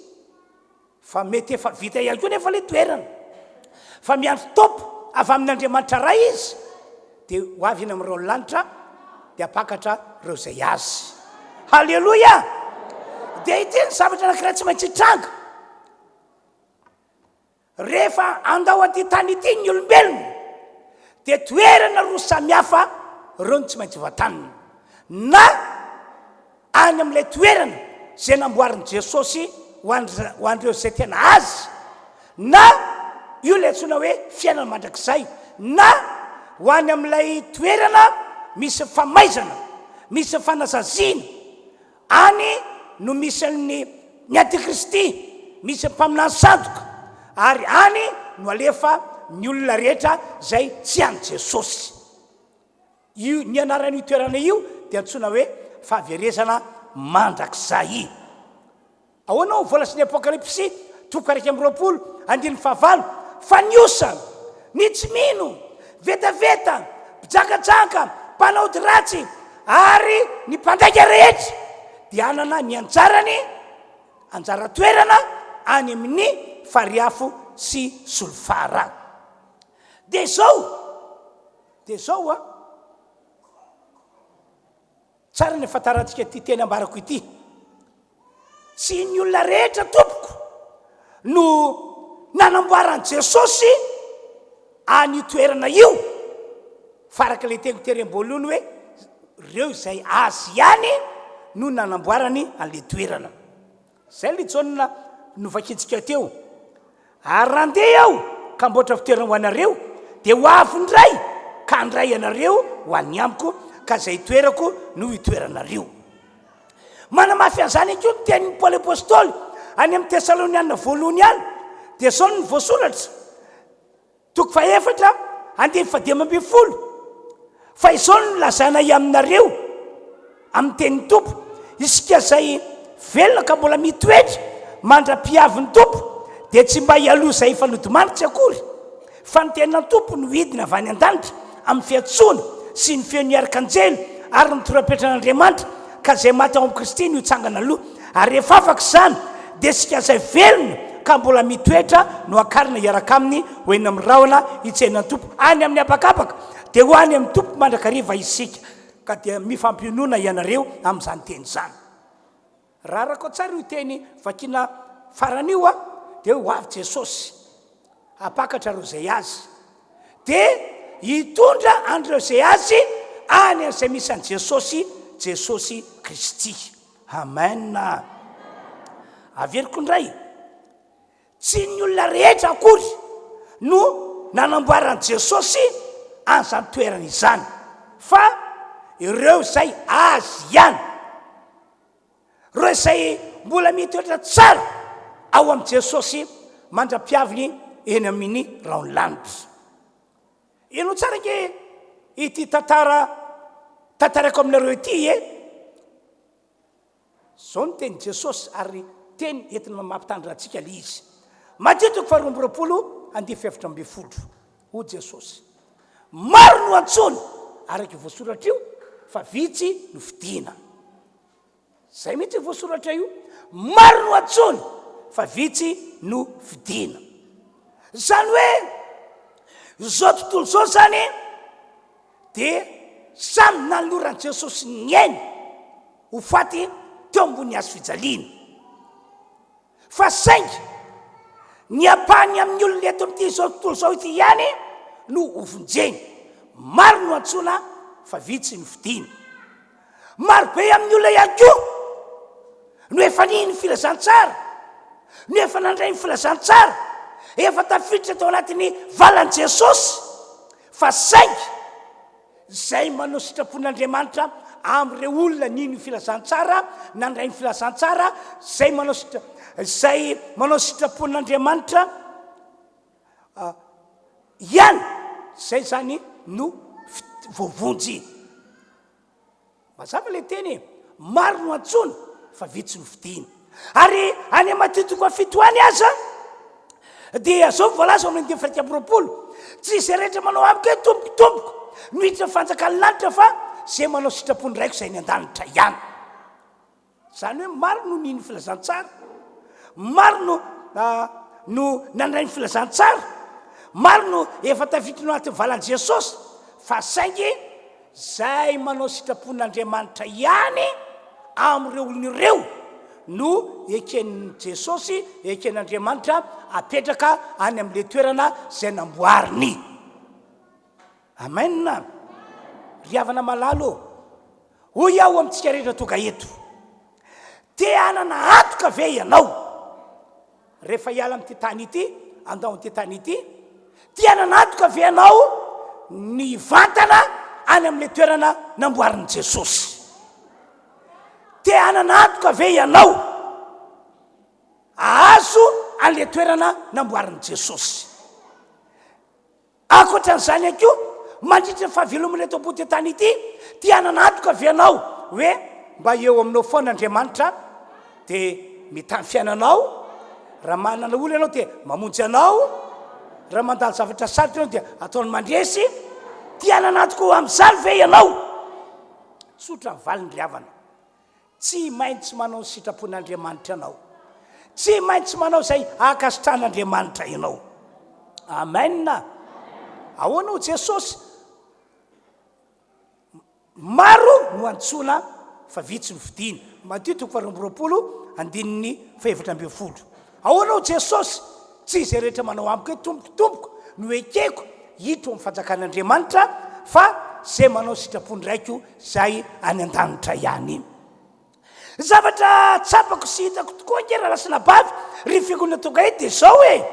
fa mety efa vita ihany koa nefa le toerana fa miandro topo avy amin'Andriamanitra ray izy dia ho avy iny amin'ireo lanitra dia apakatra ireo zay azy. Halleluja. Dia ity ny zavatra anankiray tsy maintsy hitranga rehefa andao aty tany ity ny olombelona dia toerana roa samihafa ireo no tsy maintsy vatanina na any amin'ilay toerana zay namboarin'i Jesosy ho an'ireo zay tena azy na io le antsoina hoe fiainana mandrakizay na ho any amin'ilay toerana misy famaizana misy fanazaziana any no misy ny antikristy misy mpaminany sandoka ary any no alefa ny olona rehetra zay tsy any Jesosy. Io ny anaran'io toerana io dia antsoina hoe fahaverezana mandrakizay. Ahoanao voalasin'ny apokalypsy toko 1:25 fa niosa ny tsy mino vetaveta mpijakajaka mpanaody ratsy ary ny mpandaika rehetra dia anana ny anjara toerana any amin'ny fariafo sy solofara. de zao a tsara ny fantaratsika ty teny ambarako ity, tsy ny olona rehetra tompoko no nanamboaran' Jesosy any toerana io, faraka le teny terem-boalohany hoe reo izay azy ihany no nanamboarany an'le toerana. Zay le jonina novakitsika teo, ary raha andeha aho ka mboatra fitoerana ho anareo dia ho avy ndray ka andray anareo ho an'ny amiko ka zay toerako no itoeranareo. Manamafy an'izany akeo ny tenin'ny Paoly apôstôly any amin'ny Tesaloniana voalohany any dia zao ny voasoratra toko 4:10 fa izao no lazana aminareo amin'ny tenin'ny tompo, isika zay velona ka mbola mitoetra mandra-piavin'ny tompo dia tsy mba hialoha zay fanodimanitsy akory, fa ny tenina tompo no hidina avy any an-danitra amin'ny fiantsoana sy ny feon'ny arikanjely ary ny torapetran'Andriamanitra ka zay maty ao amin'ny Kristy no hitsangana aloha. Ary rehefa afaka izany dia isika zay velona ka mbola mitoetra no akarina hiaraka aminy hoena amin'ny rahona hitsenan'ny tompo any amin'ny apakapaka, dia ho any amin'ny tompo mandrakariva isika, ka dia mifampionona ianareo amin'izany teny zany. Raha rako tsara io teny vakina faran'io a dia ho avy Jesosy apakatra reo zay azy dia hitondra andreo zay azy any an'izay misy an' Jesosy Kristy. Amen. Averiko indray, tsy ny olona rehetra akory no nanamboaran' Jesosy an'izany toerana izany, fa ireo zay azy ihany, reo izay mbola mitoetra tsara ao amin'i Jesosy mandra-piaviny eny amin'ny raony lanitra. Ino tsara ke ity tantarako aminareo ity zao ny teny Jesosy ary teny entina mampitandra antsika le izy. Matitiko 2:7 ho Jesosy maro no antsony araky voasoratra io fa vitsy no fidina. Zay mihitsy voasoratra io, maro no antsony fa vitsy no fidina. Zany hoe zao tontolo zao zany dia samy naloran' Jesosy ny ainy ho faty teo ambony hazo fijaliana, fa saingy ny apany amin'ny olona eto amin'ity zao tontolo zao ity ihany no hovonjeny. Maro no antsona fa vitsy no fidina. Maro be amin'ny olona ihany koa no efa niny filazantsara, no efa nandray ny filazantsara, efa tafiditra tao anatin'ny valan' Jesosy, fa saingy zay manao sitrapon'Andriamanitra amin'ireo olona niny filazantsara, nandray ny filazantsara, zay manao sitrapon'Andriamanitra ihany, zay zany no voavonjy. Mazava le teny maro no antsona fa vitsy no fidina. Ary any Matitiko 7 aza dia zao voalaza amin'ny 2:20 tsy zay rehetra manao amiko hoe tompoko no hiditra fanjakany lanitra fa zay manao sitrapony raiko zay ny an-danitra ihany. Zany hoe maro no niny filazantsara, maro no nandray ny filazantsara, maro no efa tafiditra no anatin'ny valan' Jesosy, fa saingy zay manao sitrapon'Andriamanitra ihany amin'ireo olon'ireo no eken'ny Jesosy, eken'Andriamanitra apetraka any amin'le toerana zay namboariny. Amen. Ry havana malalo, hoy aho amintsika rehetra tonga eto, te hanana atoka ve ianao rehefa hiala amin'ity tany ity, andao amin'ity tany ity? Te hanana atoka ve ianao ny vantana any amin'le toerana namboarin'i Jesosy? Te hanana atoka ve ianao azo an'le toerana namboarin'i Jesosy? Akoatran'izany akeo mandritra fahavelomana eto ambony tany ity, te hanana atoka ve ianao hoe mba eo aminao foana Andriamanitra dia mitany fiainanao raha manana olo ianao dia mamonjy anao raha mandalo zavatra sarotra ianao dia ataony mandresy tiananatoko amin'izany ve ianao sotra valiny riavana tsy maintsy manao ny sitrapon'Andriamanitra ianao tsy maintsy manao izay ahakasitran'Andriamanitra ianao amen ahoana ho Jesosy maro no antsoina fa vitsy ny fidiny Matthieu 22:20 ahoana ho Jesosy tsy izay rehetra manao amiko hoe tompotompoko no ekeko hiditra amin'ny fanjakan'Andriamanitra fa zay manao sitrapony raiko zay any an-danitra ihany zavatra tsapako sy hitako tokoa nke raha lasina bavy ry fiangonana tonga eto dia zao hoe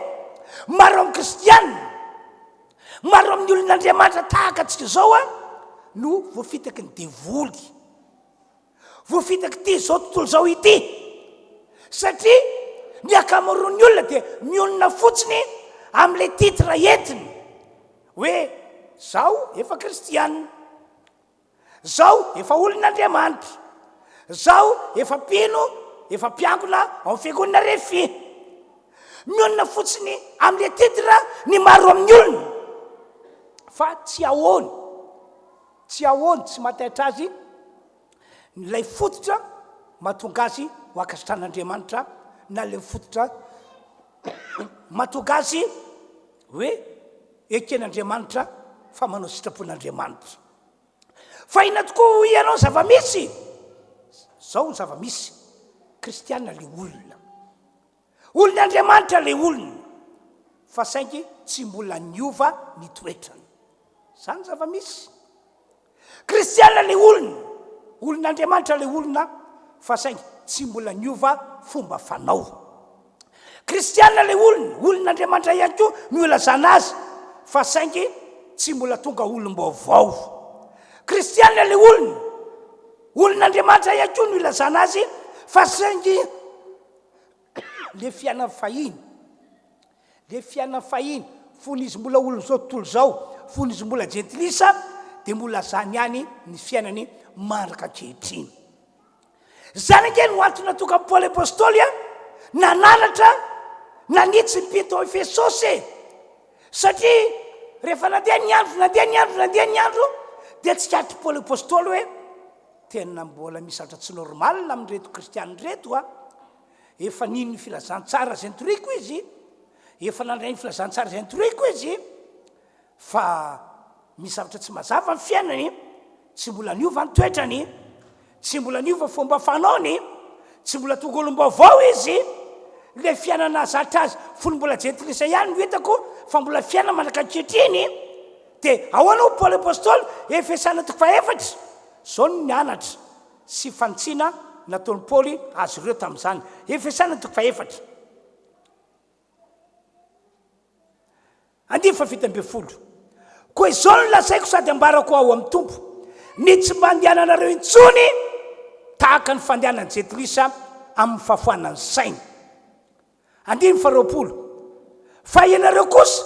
maro amin'ny kristianina maro amin'ny olon'Andriamanitra tahaka antsika zao no voafitaky ny devoly voafitaky ity zao tontolo zao ity satria ny akamaroan'ny olona dia mionona fotsiny amin'ilay titra entiny hoe zao efa kristianina zao efa olon'Andriamanitra zao efa pino efa mpiankona ao amin'ny fiangonana refy mionona fotsiny amin'ilay titra ny maro amin'ny olona fa tsy ahoany tsy mataitra azy nylay fototra mahatonga azy ho akasitran'Andriamanitra na lay fototra mahatonga azy hoe eken'Andriamanitra fa manao sitrapon'Andriamanitra fa ina tokoa ianao zava-misy zao ny zava-misy kristianina le olon'Andriamanitra le olona fa saingy tsy mbola niova ny toetrany zany zava-misy kristianina le olon'Andriamanitra le olona fa saingy tsy mbola niova fomba fanao kristianina le olon'Andriamanitra ihany koa no ilazana azy fa saingy tsy mbola tonga olom-baovao kristianina le olon'Andriamanitra ihany koa no ilazana azy fa saingy le fiainana fahiny fony izy mbola olona zao tontolo zao fony izy mbola jentilisa dia mbola zany ihany ny fiainany mandraka ankehitriny zany ange no antony tonga amin'ny Paoly apôstôly nananatra nanitsy ny mpito ao Efesosy satria rehefa nandeha ny andro dia tsy katry Paoly apôstôly hoe tena mbola misy zavatra tsy normal amin'reto kristianina reto efa niny ny filazantsara zay nitoriko izy efa nandray ny filazantsara zay nitoriko izy fa misy zavatra tsy mazava ny fiainany tsy mbola niova ny toetrany tsy mbola niova fomba fanaony tsy mbola tonga olom-baovao izy le fiainana zatra azy fony mbola jentilisa ihany no hitako fa mbola fiainana mandraka ankehitriny dia ahoana ho Paoly apôstôly Efesana 4 zao ny anatra sy fantsiana nataony Paoly azy ireo tamin'izany Efesana 4 koa izao no lazaiko sady ambarako ao amin'ny tompo ny tsy mandehananareo intsony tahaka ny fandehanany jentilisa amin'ny fahafoanany sainy 20 fa ianareo kosa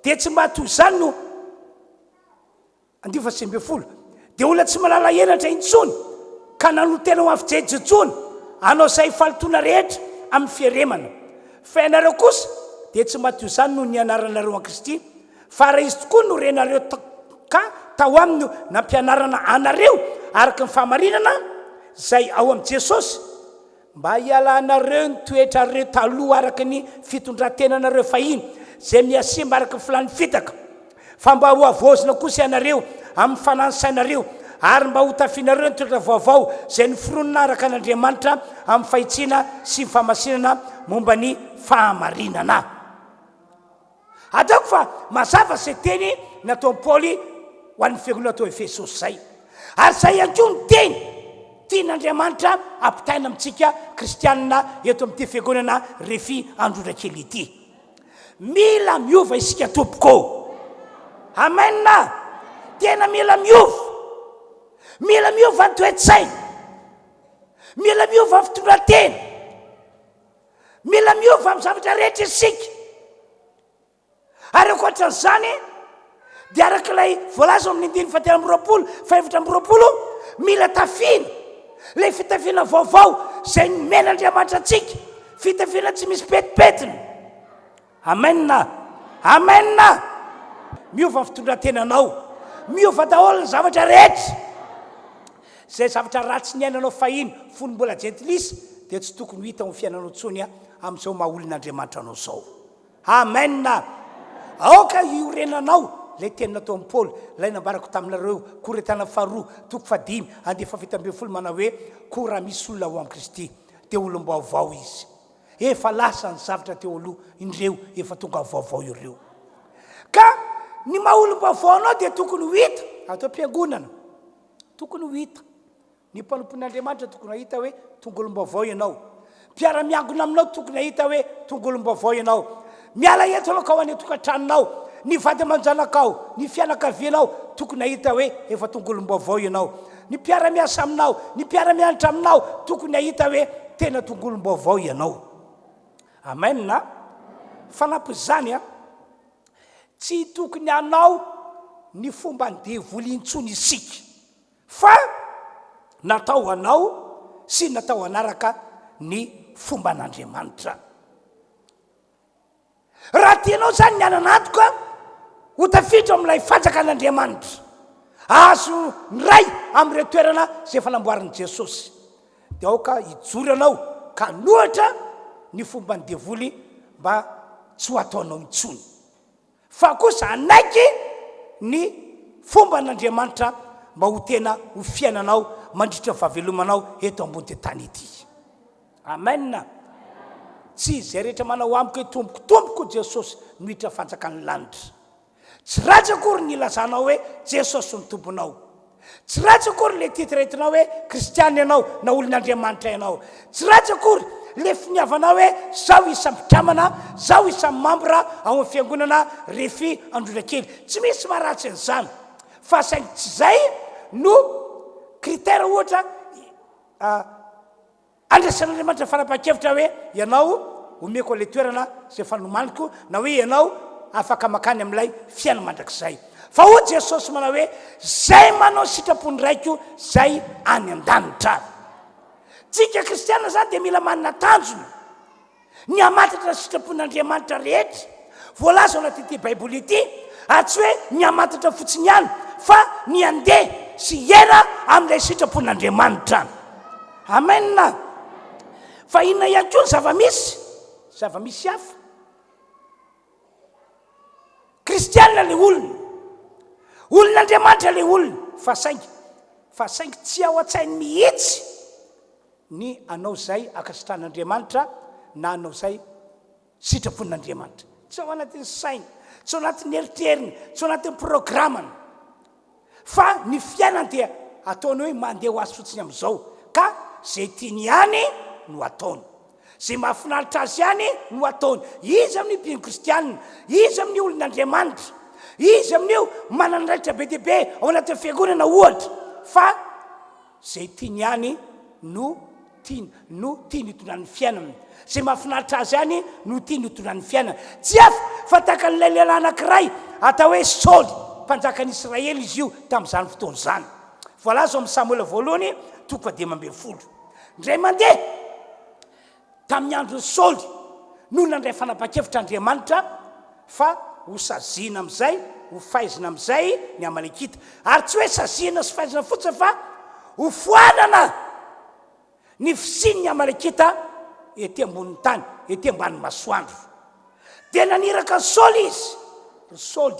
dia tsy mba toy izany no 20 dia olona tsy malala enatra intsony ka nanotena ho afijejotsony anao izay falotona rehetra amin'ny fieremana fa ianareo kosa dia tsy mba toy izany no ny anaranareo an Kristy fa raha izy tokoa no renareo ka tao aminy nampianarana anareo araka ny fahamarinana zay ao amin'i Jesosy mba hialanareo ny toetrareo taloha araka ny fitondrantenanareo fahiny zay miasimba araka ny filany fitaka fa mba ho avozina kosa ianareo amin'ny fanansainareo ary mba ho tafinareo ny toetra vaovao zay niforonina araka an'Andriamanitra amin'ny fahitsiana sy fahamasinana momba ny fahamarinana ataoko fa mazava zay teny nataony Paoly ho an'ny fiangonana tao Efesosy zay ary zay ihany koa ny teny tian'Andriamanitra ampitaina amintsika kristianina eto amin'ity fiangonana refy androdrakely ity mila miova isika tompoko amen tena mila miova ny toe-tsaina mila miova ny fitondran-tena mila miova amin'ny zavatra rehetra isika ary ankoatran'izany dia arak'ilay voalaza amin'ny 5 mila tafina le fitafiana vaovao zay nomena Andriamanitra atsika, fitafiana tsy misy petipetiny. Amena, amena. Miova fitondrantenanao, miova daholo ny zavatra rehetra. Zay zavatra ratsy ny ainanao fahiny fony mbola gentilisa dia tsy tokony hita ho fiainanao tsony amin'izao maha-olon'Andriamanitra anao zao. Amena. Aoka iorenanao lay teny natao amin'ny Paoly, lay nambarako taminareo Korintiana faharoa toko 5:7 manao hoe koa raha misy olona ao amin'ny Kristy dia olom-baovao izy. Efa lasa ny zavatra teo aloha, indreo efa tonga vaovao ireo. Ka ny maha-olom-baovao anao dia tokony ho hita atao am-piangonana, tokony ho hita. Ny mpanompon'Andriamanitra tokony hahita hoe tonga olom-baovao ianao. Mpiara-miangona aminao tokony hahita hoe tonga olom-baovao ianao. Miala eto anao ka ho any tokantranonao, ny vady aman-janakao, ny fianakavianao tokony hahita hoe efa tonga olom-baovao ianao. Ny mpiara-miasa aminao, ny mpiara-mianatra aminao tokony hahita hoe tena tonga olom-baovao ianao. Amen na. Fanampy zany tsy tokony anao ny fomba ndevoly intsony isika, fa natao anao sy natao anaraka ny fomba n'Andriamanitra. Raha tianao zany ny ananatoka ho tafiditra amin'ilay fanjakan'Andriamanitra, azo ray amin'ireo toerana zay fanamboarin'i Jesosy, dia aoka hijory anao ka nohatra ny fomba ny devoly mba tsy ho ataonao intsony, fa kosa anaiky ny fomba n'Andriamanitra mba ho tena ho fiainanao mandritra fahavelomanao eto ambony tany ity. Amen. Tsy zay rehetra manao amiko hoe tombokotomboko Jesosy no hiditra fanjakan'ny lanitra. Tsy ratsy akory ny ilazanao hoe Jesosy ny tomponao. Tsy ratsy akory le titretinao hoe kristiany ianao na olon'Andriamanitra ianao. Tsy ratsy akory le finiavanao hoe zao isam-pitramana, zao isam-mambra ao amin'ny fiangonana refy androna kely. Tsy misy maharatsy an'izany, fa saingy tsy zay no kritera ohatra andraisan'Andriamanitra fanapahan-kevitra hoe ianao omeko le toerana zay fanomaniko, na hoe ianao afaka makany amin'ilay fiaina mandrakizay. Fa ho Jesosy manao hoe zay manao sitrapony raiko zay any an-danitra. Tsika kristiana zany dia mila manana tanjona ny hamatatra sitrapon'Andriamanitra rehetra. Voalaza ao anaty ity baiboly ity, tsy hoe ny hamatatra fotsiny ihany, fa ny andeha sy hiaina amin'ilay sitrapon'Andriamanitra. Amen. Fa inona ihany koa ny zava-misy hafa. Kristiana le olon'Andriamanitra le olona, fa saingy tsy ao an-tsainy mihitsy ny anao zay akasitran'Andriamanitra na anao zay sitrapon'Andriamanitra. Tsy ao anatin'ny sainy, tsy ao anatin'ny eritreriny, tsy ao anatin'ny programmany, fa ny fiainany dia ataony hoe mandeha ho azy fotsiny amin'izao, ka zay tiany ihany no ataony, zay mahafinaritra azy ihany no ataony. Izy amin'ny mpino kristianina, izy amin'ny olon'Andriamanitra, izy amin'io manandraitra be dia be ao anatin'ny fiangonana ohatra, fa zay tiany ihany no tiany hitondran'ny fiainana, zay mahafinaritra azy ihany no tiany hitondran'ny fiainana. Tsy hafa fa tahaka n'ilay lehilahy anankiray atao hoe Saoly, mpanjakan'Israely izy io tamin'izany fotoana izany. Voalaza amin'ny Samuel voalohany toko 12. Ndray mandeha tamin'ny andron'ny Saoly no nandray fanapahan-kevitra Andriamanitra fa ho saziana amin'izay, ho fahaizina amin'izay ny Amalekita. Ary tsy hoe saziana sy fahaizina fotsiny, fa ho foanana ny fisian'ny Amalekita ety ambonin'ny tany, ety ambanin'ny masoandro. Dia naniraka Saoly izy. Saoly,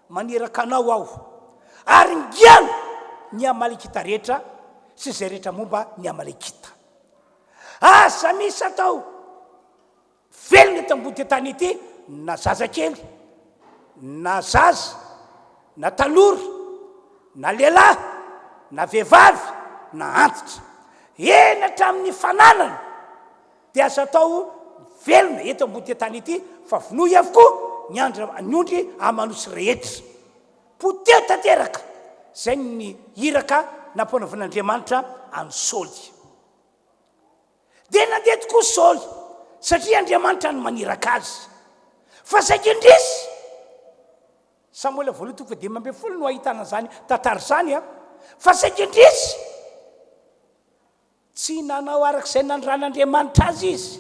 maniraka anao aho, ary ngiano ny Amalekita rehetra sy zay rehetra momba ny Amalekita. Asa misy atao velona eto ambony tany ity, na zazakely, na zaza, na tanora, na lehilahy, na vehivavy, na antitra, eny hatramin'ny fananana dia asa atao velona eto ambony tany ity, fa vonoy avokoa ny ondry amanosy rehetra. Poteo tanteraka zay ny iraka nampanaovan'Andriamanitra any Saoly. Dia nandeha tokoa Saoly satria Andriamanitra no maniraka azy. Fa saika indrisy Samuel voalohany toko 12 no ahitana zany tantara zany, fa saika indrisy tsy nanao arak'izay nandran'andriamanitra azy izy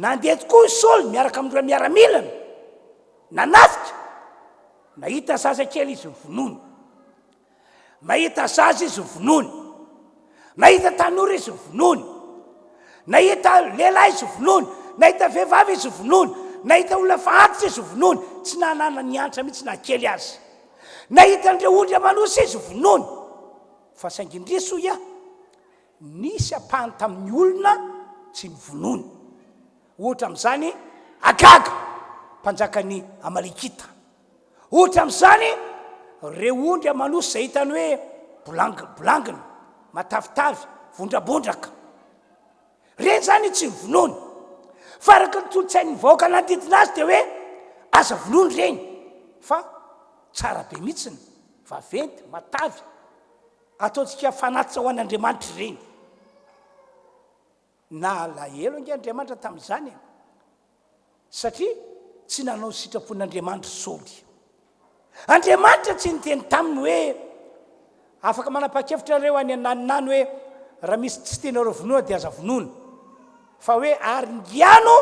nandeha tokoa i Saoly miaraka amin'ireo miaramilana nanafika nahita zazakely izy mivonony mahita zaza izy mivonony nahita tanora izy mivonony nahita lehilahy izy mivonony nahita vehivavy izy mivonony nahita olona fahantitra izy mivonony tsy nanana ny antra mihitsy nakely azy nahita andreo ondry manosa izy mivonony fa saingindriso ia nisy apahany tamin'ny olona tsy mivonony ohatra amin'izany Agaga mpanjakany Amalekita ohatra amin'izany reo ondry manosa zay hitany hoe bolangina matavitavy vondrabondraka reny zany tsy mivonony fa araka ny tolotsain'ny vahoaka nanodidina azy dia hoe aza vonony reny fa tsara be mihitsiny vaventy matavy ataontsika fanatitra ho an'Andriamanitra reny na alahelo ange Andriamanitra tamin'izany satria tsy nanao sitrapon'Andriamanitra Saoly Andriamanitra tsy niteny taminy hoe afaka manapa-kevitra reo any ananinany hoe raha misy tsy tianareo vonoana dia aza vonona fa hoe ary ngiano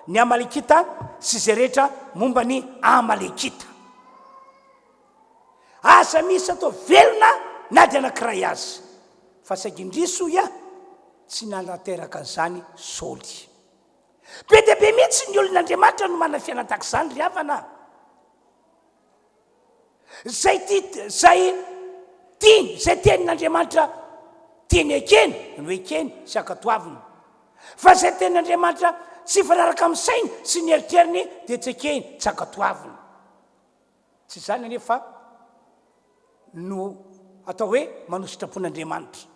ny Amalekita sy zay rehetra momba ny Amalekita asa misy atao velona na dia anankiray azy fa saingindriso ia tsy nanateraka an'izany Saoly be dia be mihitsy ny olon'Andriamanitra no manana fiainana tahak'izany ry havana zay tenin'Andriamanitra tiany ekeny no ekeny sy ankatoaviny fa zay tenin'Andriamanitra tsy fanaraka amin'ny sainy sy ny eritreriny dia tsy ekeny tsy ankatoaviny tsy zany anefa no atao hoe manao sitrapon'Andriamanitra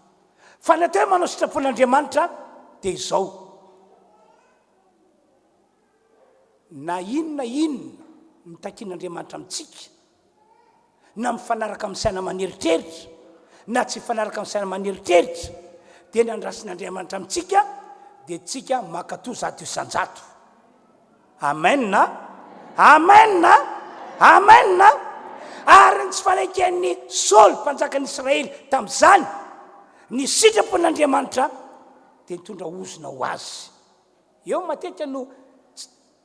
fa ny atao hoe manao sitrapon'Andriamanitra dia izao na inona mitakian'Andriamanitra amintsika na mifanaraka amin'ny saina maneritreritra na tsy fanaraka amin'ny saina maneritreritra dia ny andrasin'Andriamanitra amintsika dia tsika makatoa zato isan-jato amenna amenna amenna ary ny tsy fanaiken'ny Saoly mpanjakan'Israely tamin'izany ny sitrapon'Andriamanitra dia nitondra ozona ho azy eo matetika no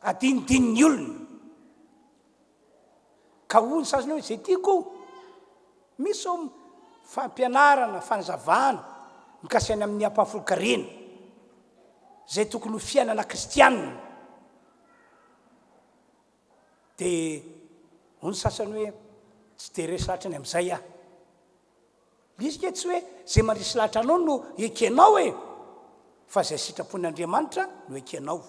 adinidininy olona ka hoy ny sasany hoe zay tiako misy o fampianarana fanazavana mikasiana amin'ny ampahafolokarena zay tokony ho fiainana kristianina dia hoy ny sasany hoe tsy dia resy latrany amin'izay aho izy ke tsy hoe zay mandrisy lahatra anao no ekenao e fa zay sitrapon'Andriamanitra no ekenao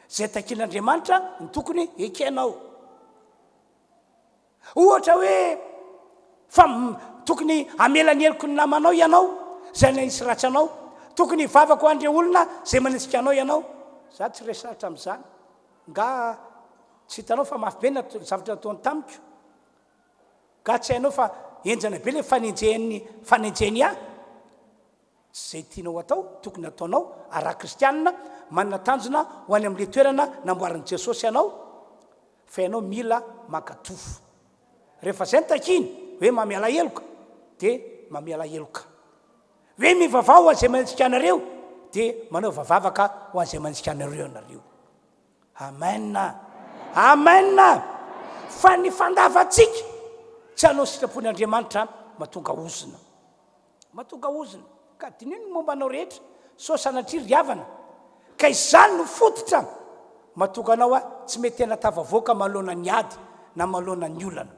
zay takian'Andriamanitra ny tokony ekenao ohatra hoe fa tokony amelany heloko ny namanao ianao zay nanisy ratsy anao tokony hivavaka ho andreo olona zay manitsika anao ianao za tsy resy lahatra amin'izany nga tsy hitanao fa mafy be na zavatra nataony tamiko ka tsy hainao fa enjana be le fanenjeny ahy tsy zay tianao atao tokony ataonao ara kristianina manana tanjona ho any amin'le toerana namboarin'i Jesosy ianao fa ianao mila makatofo rehefa zay nitakiny hoe mamiala heloka dia mamiala heloka hoe mivavao ho an'izay manitsika anareo dia manao vavavaka ho an'izay manitsika anareo anareo amenna amenna fa ny fandavatsika tsy hanao sitrapon'Andriamanitra mahatonga ozona ka dininy momba anao rehetra so sanatria ry havana ka izany no fototra mahatonga anao a tsy mety tena tavavoaka malona ny ady na malona ny olana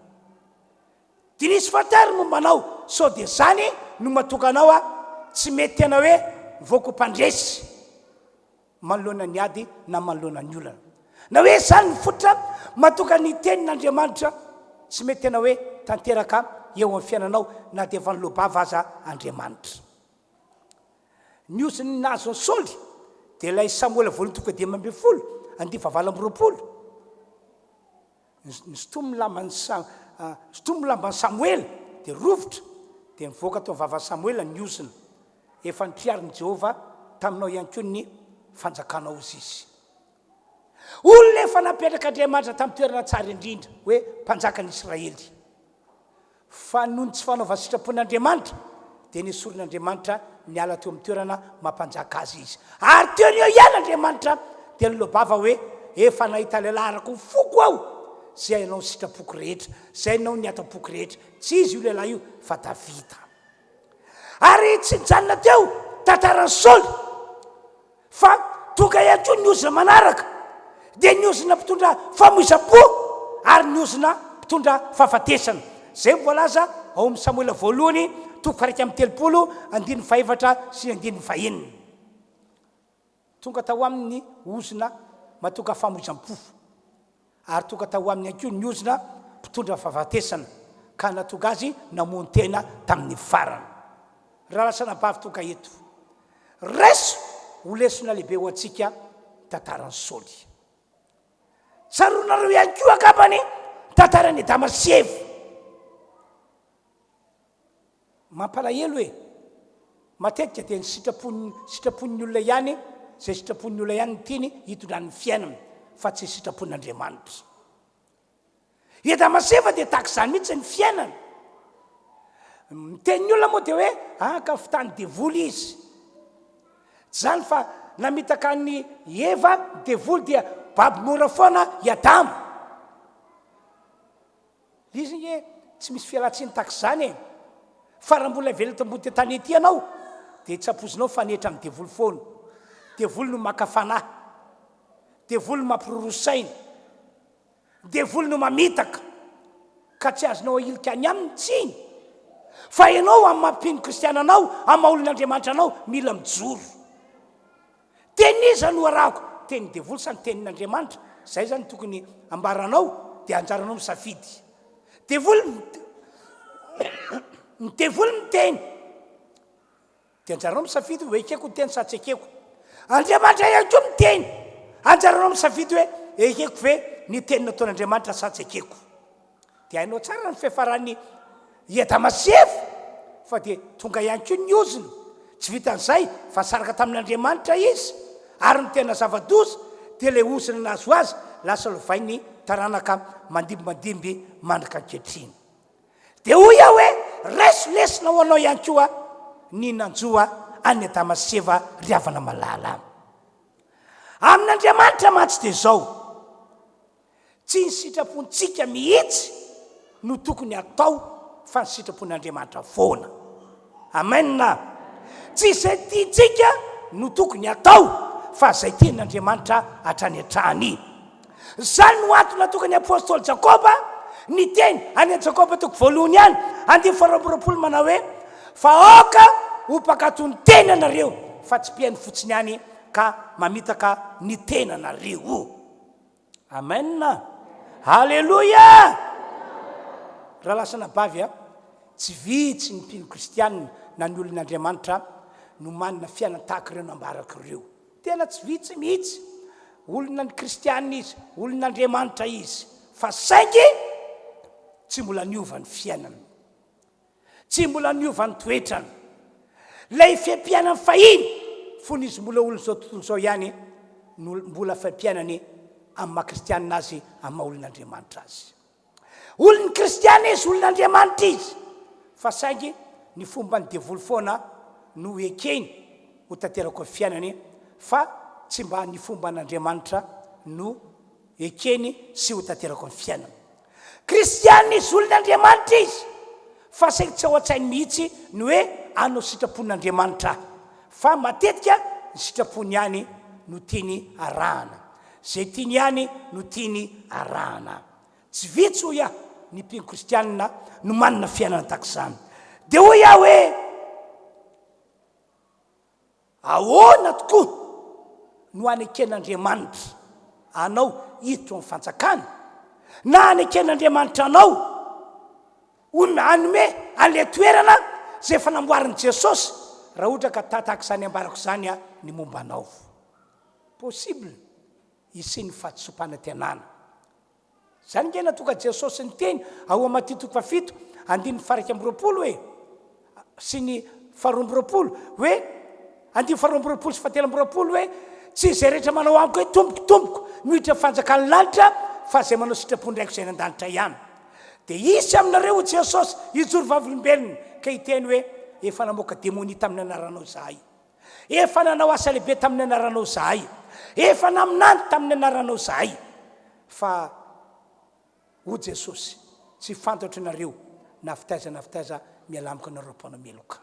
dinisy fatary momba anao so dia zany no mahatonga anao a tsy mety tena hoe voako mpandresy malona ny ady na malona ny olana na hoe zany ny fototra mahatonga ny tenin'Andriamanitra tsy mety tena hoe tanteraka eo amin'ny fiainanao na dia efa nilobava aza Andriamanitra ny oziny nazo ny Saoly dia ilay Samuela voalohany toko dia 12 andihy fahavalo amby roapolo ny sotomy lamban'ny Samuela dia rovitra dia nivoaka tao vava Samuela ny oziny efa nitriarin'i Jehova taminao ihany koa ny fanjakanao izy olona efa napetraka Andriamanitra tamin'ny toerana tsara indrindra hoe mpanjakan'Israely fa noho ny tsy fanaova sitrapon'Andriamanitra dia nisoron'Andriamanitra niala teo amin'ny toerana mampanjaka azy izy ary teony eo ihany Andriamanitra dia nylobava hoe efa nahita lehilahy arako foko aho zay anao sitrapoky rehetra zay anao ny atapoky rehetra tsy izy io lehilahy io fa Davida ary tsy nijanona teo tantarany Saoly fa tonga ihany koa niozina manaraka dia niozina mpitondra famoiza-po ary niozina mpitondra fahafatesana zay voalaza ao amin'ny Samoela voalohany toko fahaika amin'ny 30:4 sy 5. Tonga tao amin'ny ozina matonga famoizam-po ary tonga tao amin'ny ihany koa niozina mpitondra fahafatesana ka natonga azy namono tena tamin'ny farany. Raha lasana bavy tonga eto reso ho lesona lehibe ho antsika tantarany Saoly. Tsaronareo ihany koa akapany tantarany Damasevy. Mampalahelo hoe matetika dia ny sitrapon'ny olona ihany zay sitrapon'ny olona ihany ny tiany hitondrany fiainana fa tsy sitrapon'Andriamanitra. I Damasevy dia tahaka izany mihitsy ny fiainana. Miten'ny olona moa dia hoe ka fitany devoly izy zany fa namitaka ny Eva devoly dia baby mora foana i Adamo. Izy hoe tsy misy fialatsiny tahaka izany e fa raha mbola velona tambony te tany ety ianao dia tsapozinao fanetra amin'ny devoly foana. Devoly no maka fanahy, devoly no mampirorosaina, devoly no mamitaka ka tsy azonao ahilika any aminy tsiny fa ianao amin'ny mampino kristiananao amin'ny maha-olon'Andriamanitra anao mila mijoro. Teniza no arahako teny devoly sa ny tenin'Andriamanitra zay zany tokony ambaranao dia anjaranao misafidy. Ny devoly miteny dia anjaranao misafidy hoe ekeko ny teny sa tsy ekeko. Andriamanitra ihany koa miteny anjaranao misafidy hoe ekeko ve ny teny nataon'Andriamanitra sa tsy ekeko. Dia hainao tsara ny fiafaran'ny Damasevy fa dia tonga ihany koa ny oziny tsy vitan'izay fa saraka tamin'Andriamanitra izy ary ny tena zava-doza dia le ozina nazo azy lasa lovainy taranaka mandimby mandrika ankehitriny. Dia hoy aho hoe reso lesina ho anao ihany koa ny nanjoa any Damasevy riavana malala. Amin'Andriamanitra mantsy dia zao tsy ny sitrapontsika mihitsy no tokony atao fa ny sitrapon'Andriamanitra foana. Amen. Tsy izay tiantsika no tokony atao fa izay tian'Andriamanitra hatrany hatrany. Zany no antony natokany apôstôly Jakoba ny teny any Jakoba toko voalohany ihany 2:20 manao hoe fa aoka ho mpakato ny tena anareo fa tsy piainy fotsiny ihany ka mamitaka ny tena anareo. Amen. Halleluja. Raha lasana bavy tsy vitsy ny mpino kristianina na ny olon'Andriamanitra no manana fiainana tahaka ireo nambaraka ireo. Tena tsy vitsy mihitsy. Olona ny kristianina izy, olon'Andriamanitra izy fa saingy tsy mbola niova ny fiainana, tsy mbola niova ny toetrany. Lay fiampianany fahiny fony izy mbola olona zao tontolo zao ihany no mbola fampianany amin'ny maha-kristianina azy amin'ny maha-olon'Andriamanitra azy. Olon'ny kristianina izy, olon'Andriamanitra izy fa saingy ny fomba ny devoly foana no ekeny ho tanterako fiainany fa tsy mba ny fomba n'Andriamanitra no ekeny sy ho tanterako ny fiainana. Kristianina izy, olon'Andriamanitra izy fa saingy tsy ao an-tsainy mihitsy ny hoe anao sitrapon'Andriamanitra fa matetika ny sitrapony ihany no tiany arahana, zay tiany ihany no tiany arahana. Tsy vitsy hoy aho ny mpino kristianina no manana fiainana tahaka izany. Dia hoy aho hoe ahoana tokoa no aneken'Andriamanitra anao hiditra amin'ny fanjakana na aneken'Andriamanitra anao hanome an'ilay toerana zay fanamboarin'i Jesosy raha ohatra ka tahaka izany ambarako izany ny momba anao. Possible isy ny fahatsopana-tenana. Zany nge natonga Jesosy ny teny ao Matthieu 7:20 hoe sy ny 12 hoe 12 sy 13 hoe tsy izay rehetra manao amiko hoe tombokotomboko nohitra fanjakany lanitra fa zay manao sitrapondraiko izay nan-danitra ihany. Dia isy aminareo Jesosy ijoro vavolombelona ka hiteny hoe efa namoaka démonie tamin'ny anaranao zahay efa nanao asa lehibe tamin'ny anaranao zahay efa naminany tamin'ny anaranao zahay fa o Jesosy tsy fantatra nareo nafitaiza mialamiko nareo mpana meloka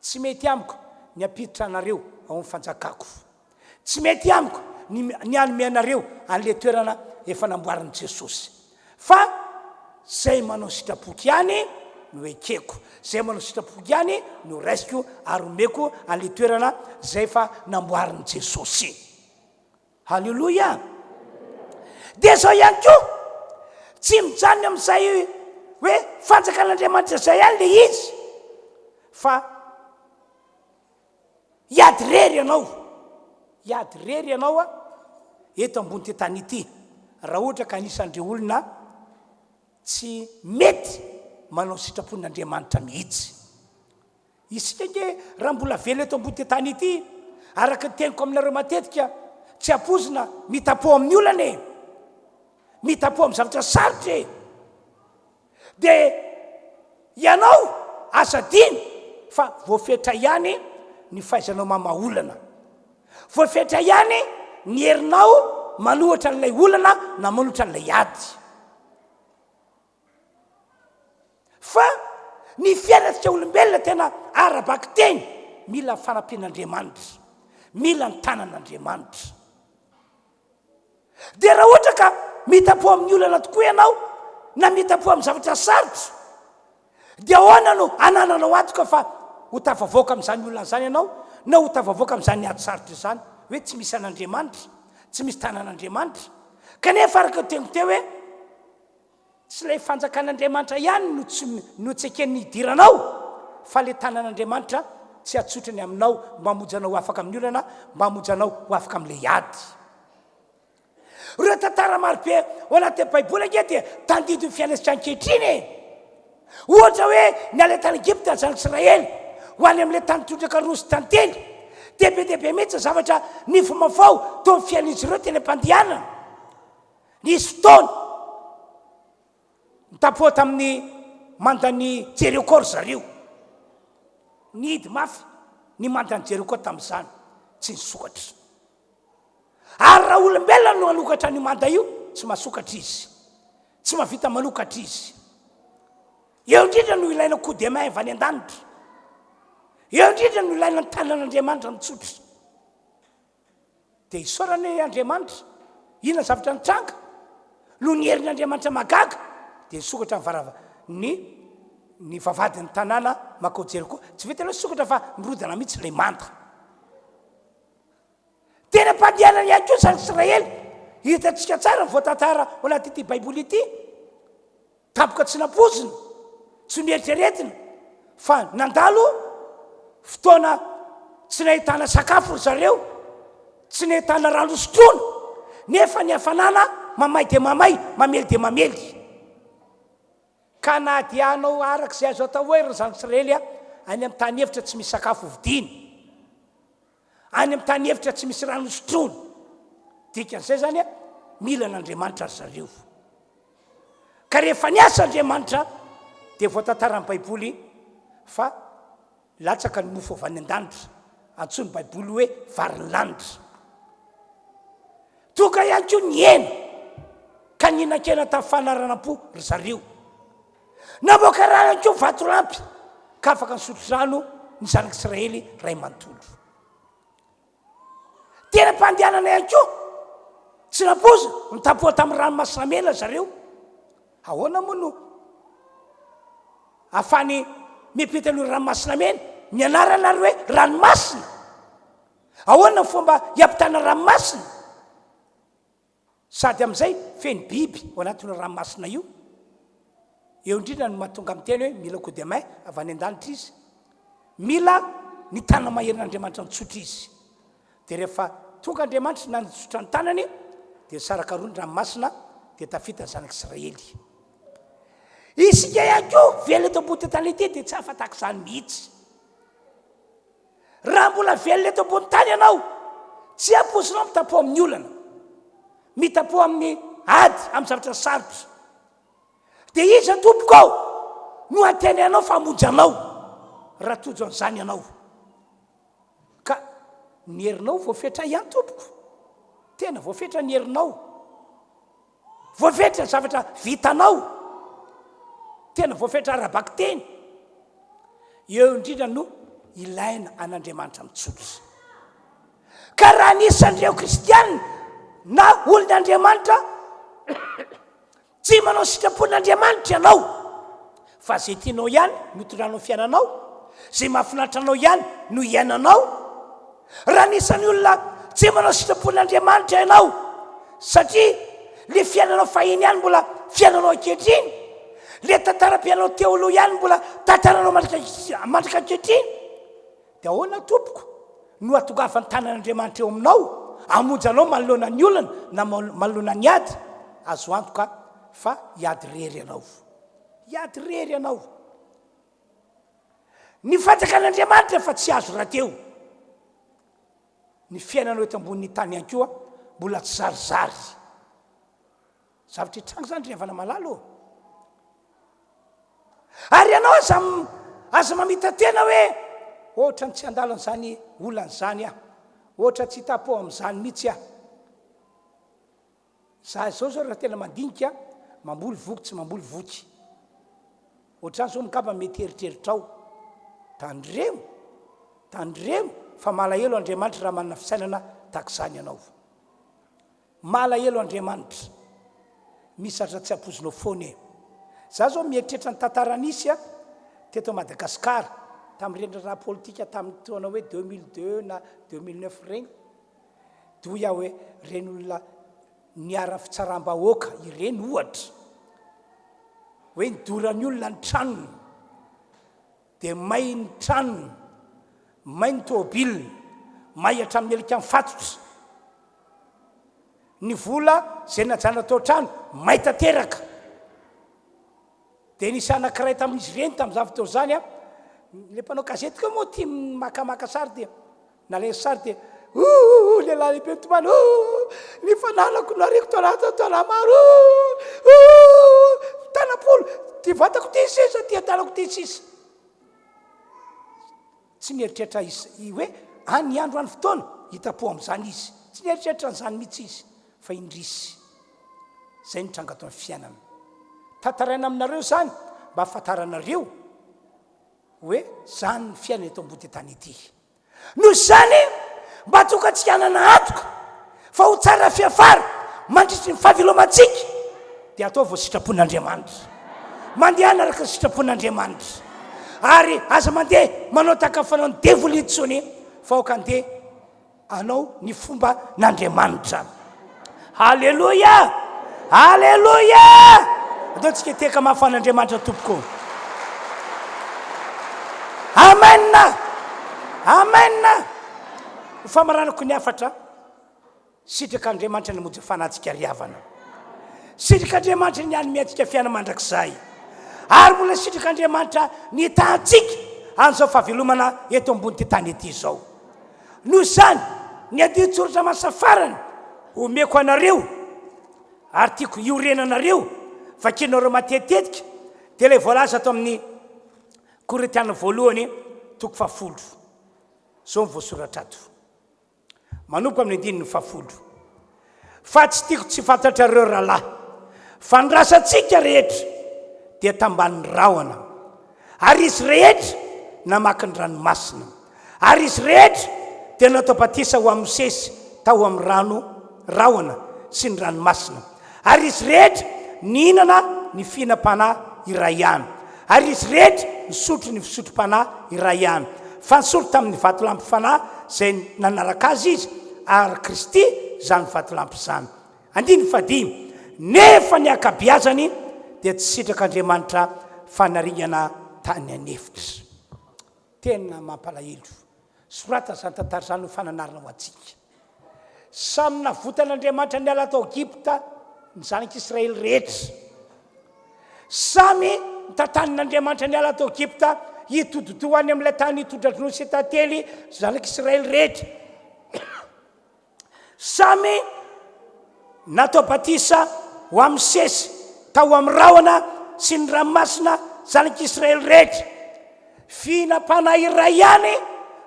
tsy mety amiko ny apiditra anareo ao amin'ny fanjakako tsy mety amiko ny anome anareo an'le toerana efa namboarin'i Jesosy fa zay manao sitrapoky ihany no ekeko zay manao sitrapoky ihany no raisiko ary omeko an'le toerana zay efa namboarin'i Jesosy halleloia dia zao ihany koa tsy mijanona amin'izay hoe fanjakan'Andriamanitra zay ihany le izy fa iady rery ianao a eto ambony ty tany ity raha ohatra ka anisan'ireo olona tsy mety manao sitrapon'Andriamanitra mihitsy isika nge raha mbola velo eto ambony ty tany ity araka ny teniko aminareo matetika tsy apozina mitapo amin'ny olana e mitapo amin'ny zavatra sarotra e dia ianao asa diny fa voafetra ihany ny fahaizanao mamaolana voafetra ihany ny herinao manohatra n'ilay olana na manohatra n'ilay ady fa ny fiainatsika olombelona tena arabaky teny mila fanampian'Andriamanitra mila ny tanan'Andriamanitra dia raha ohatra ka mitapo amin'ny olana tokoa ianao na mitapo amin'ny zavatra sarotra dia ahoana no anananao atoka fa ho tafavoaka amin'izany olona zany ianao na ho tafavoaka amin'izany ady sarotra izany hoe tsy misy an'Andriamanitra tsy misy tanan'Andriamanitra kanefa araka tengo teo hoe tsy ilay fanjakan'Andriamanitra ihany no tsy eken'ny idiranao fa le tanan'Andriamanitra tsy atsotrany aminao mba hamonjanao ho afaka amin'ny olana mba hamonjanao ho afaka amin'ilay ady reo tantara marobe ao anaty baiboly ange dia tandidy ny fiainasika ankehitriny e ohatra hoe ny ala tany Egypta ny zanak'Israely ho any amin'ilay tany tondraka rosy tantely dehibe mihitsy zavatra ny fomafao tao amin'ny fiain'izy ireo teny am-pandehanana nisy fotoana nitapoa tamin'ny mandany Jeriko ry zareo nihidy mafy ny mandany Jeriko tamin'izany tsy nisokatra ary raha olombelona no manokatra ny manda io tsy masokatra izy tsy mavita manokatra izy eo indrindra no ilaina kodemain avy any an-danitra eo indrindra no ilaina ny tanan'Andriamanitra mitsotra dia isaorany Andriamanitra inona zavatra nitranga no ny herin'Andriamanitra magaga dia nisokatra ny vavadin'ny tanàna makao Jeriko tsy vita aloha sokatra fa nirodana mihitsy ilay manda tena mpandehanany ihany koa zany Israely hitantsika tsara ny voatantara ao anaty ity baiboly ity tapoka tsy napozina tsy nieritreretina fa nandalo fotoana tsy nahitana sakafo ry zareo tsy nahitana rano sotroana nefa ny hafanana mamay dia mamay mamely dia mamely ka na dianao arak'izay azo atao hoe ry zanak'Israely any amin'ny tany hevitra tsy misy sakafo vidiny any amin'ny tany hevitra tsy misy rano sotroana dikan'izay zany a mila n'Andriamanitra ry zareo ka rehefa niasa Andriamanitra dia voatantara ny baiboly fa latsaka ny mofo avy any an-danitra antsony baiboly hoe vary ny lanitra toka ihany koa ny hena ka nihinan-kena tamin'ny fanaranam-po ry zareo namoaka rano ihany koa vatolampy ka afaka nisotro rano ny zanak'Israely ray manontolo tena mpandehanana ihany koa tsy napoza nitapoa tamin'ny ranomasina mena zareo ahoana moa no afany mipita aloha ranomasina mena ny anarana ary hoe ranomasina ahoana ny fomba hiampitana ranomasina sady amin'izay feny biby ao anatin'io ranomasina io eo indrindra no mahatonga amin'ny teny hoe mila kodemain avy any an-danitra izy mila ny tanana maherin'Andriamanitra mitsotra izy dia rehefa tonga Andriamanitra na nitsotra ny tanany dia saraka roa ny ranomasina dia tafita ny zanak'Israely isika ihany koa velona eto ambony tany ity dia tsy afataka izany mihitsy raha mbola velona eto ambony tany ianao tsy apozinao mitapo amin'ny olana mitapo amin'ny ady amin'ny zavatra sarotra dia iza tompoko ao no ateny anao famonjanao raha tojo an'izany ianao ka ny herinao voafetra ihany tompoko tena voafetra ny herinao voafetra zavatra vitanao tena voafetra arabaka teny eo indrindra no ilaina an'Andriamanitra mitsotra ka raha nisan'ireo kristianina na olon'Andriamanitra tsy manao sitrapon'Andriamanitra ianao fa zay tianao ihany mitondranao fiainanao zay mahafinaritra anao ihany no iainanao raha nisan'ny olona tsy manao sitrapon'Andriamanitra ianao satria le fiainanao fahiny ihany mbola fiainanao ankehitriny le tantaram-piainanao teo aloha ihany mbola tantaranao mandrika ankehitriny dia ahoana tompoko no atongavany tanan'Andriamanitra eo aminao amonjanao manoloana ny olona na manoloana ny ady azo antoka fa hiady rery ianao hiady rery ianao ny fataka an'Andriamanitra fa tsy azo raha teo ny fiainanao eto ambonin'ny tany ihany koa mbola tsy zarizary zavatra hitranga zany revana malalo ary ianao aza mamita tena hoe ohatra ny tsy andalan'izany olan'izany ohatra tsy hitapo amin'izany mihitsy za zao raha tena mandinika mamboly voky tsy mamboly voky ohatrany zao mikapa mety eritreritrao tandremo fa malahelo Andriamanitra raha manana fisainana tak'izany ianao malahelo Andriamanitra misy atra tsy apozinao foana za zao mieritreritra ny tantaranisy teto Madagasikara tamin'ny rendrana politika tamin'ny taona hoe 2002 na 2009 regny doa hoe reny olona niara fitsaram-bahoaka ireny ohatra hoe nidorany olona ny tranony dia may ny tranony may ny tôbiliny may hatramin'ny elika mifatotra ny vola zay najana tao trano may tanteraka dia nisy anankiray tamin'izy ireny tamin'izavy tao zany le mpanao gazety koa moa tia makamaka sary dia nalainy sary dia lehilahy lehibe mitomany ny fananako nareko toanamaro tanapolo ty vatako ty sisa ty atanako ty sisa tsy mieritreritra izy hoe any andro any fotoana hitapo amin'izany izy tsy mieritreritra n'izany mihitsy izy fa indrisy zay nitranga atao ny fiainana tantaraina aminareo zany mba afantaranareo hoe zany ny fiainana eto ambody tany ity no zany mba tonga antsika hanana atoka fa ho tsara fiafara mandritry ny fahavelomantsika dia atao vao sitrapon'Andriamanitra mandeha anaraka ny sitrapon'Andriamanitra ary aza mandeha manao takafanao ny devolitsony fa oka andeha anao ny fomba n'Andriamanitra halleloia halleloia atao tsika teka mahafan'Andriamanitra tompoko amen amen ho famaranako ny afatra sitrak'Andriamanitra ny monjy fanatsika riavana sitrak'Andriamanitra ny any miantsika fiaina mandrakizay ary mbola sitrak'Andriamanitra ny tahantsika an'izao fahavelomana eto ambony ty tany ety zao no zany ny adin-tsoratra masafarany omeko anareo ary tiako iorenanareo vakinareo matetetika dia ilay voalaza atao amin'ny Korintiana voalohany toko 10 zao voasoratra ato manomboka amin'ny 10 fa tsy tiako tsy fantatrareo rahalahy fa ny rasantsika rehetra dia tamban'ny rahona ary izy rehetra namaky ny ranomasina ary izy rehetra dia natao batisa ho amin'ny sesy tao amin'ny rano rahona sy ny ranomasina ary izy rehetra nihinana ny fihinam-panahy iray ihany ary izy rehetra nisotro ny fisotrom-panahy iray ihany fa nisotro tamin'ny vatolampy fanahy zay nanaraka azy izy ary Kristy zany vatolampy zany 15 nefa ny akabiazany dia tsy sitrak'Andriamanitra fanarignana tany anefitra tena mampalahelo sorata zany tantara zany ho fananarana ho atsika samy navotan'Andriamanitra ny ala tao Egypta ny zanak'Israely rehetra samy ntatan'Andriamanitra ny ala tao Egypta hitododo any amin'ilay tany hitondradrono sy tately zanak'Israely rehetra samy natao batisa ho amin'ny sesy tao amin'ny rahona sy ny ranomasina zanak'Israely rehetra Fihinam-panahy iray ihany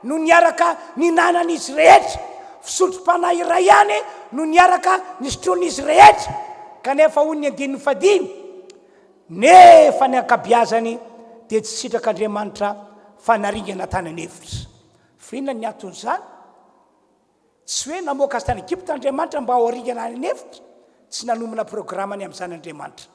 no niaraka ninanan'izy rehetra. Fisotrom-panahy iray ihany no niaraka nisotroan'izy rehetra. Kanefa hoy ny 15 nefa ny ankabiazany dia tsy sitrak'Andriamanitra fa naringana tany an'hevitra. Fihinana ny aton'izany? Tsy hoe namoaka azy tany Egypta Andriamanitra mba ho aringana any an'hevitra. Tsy nanomana programany amin'izan'Andriamanitra.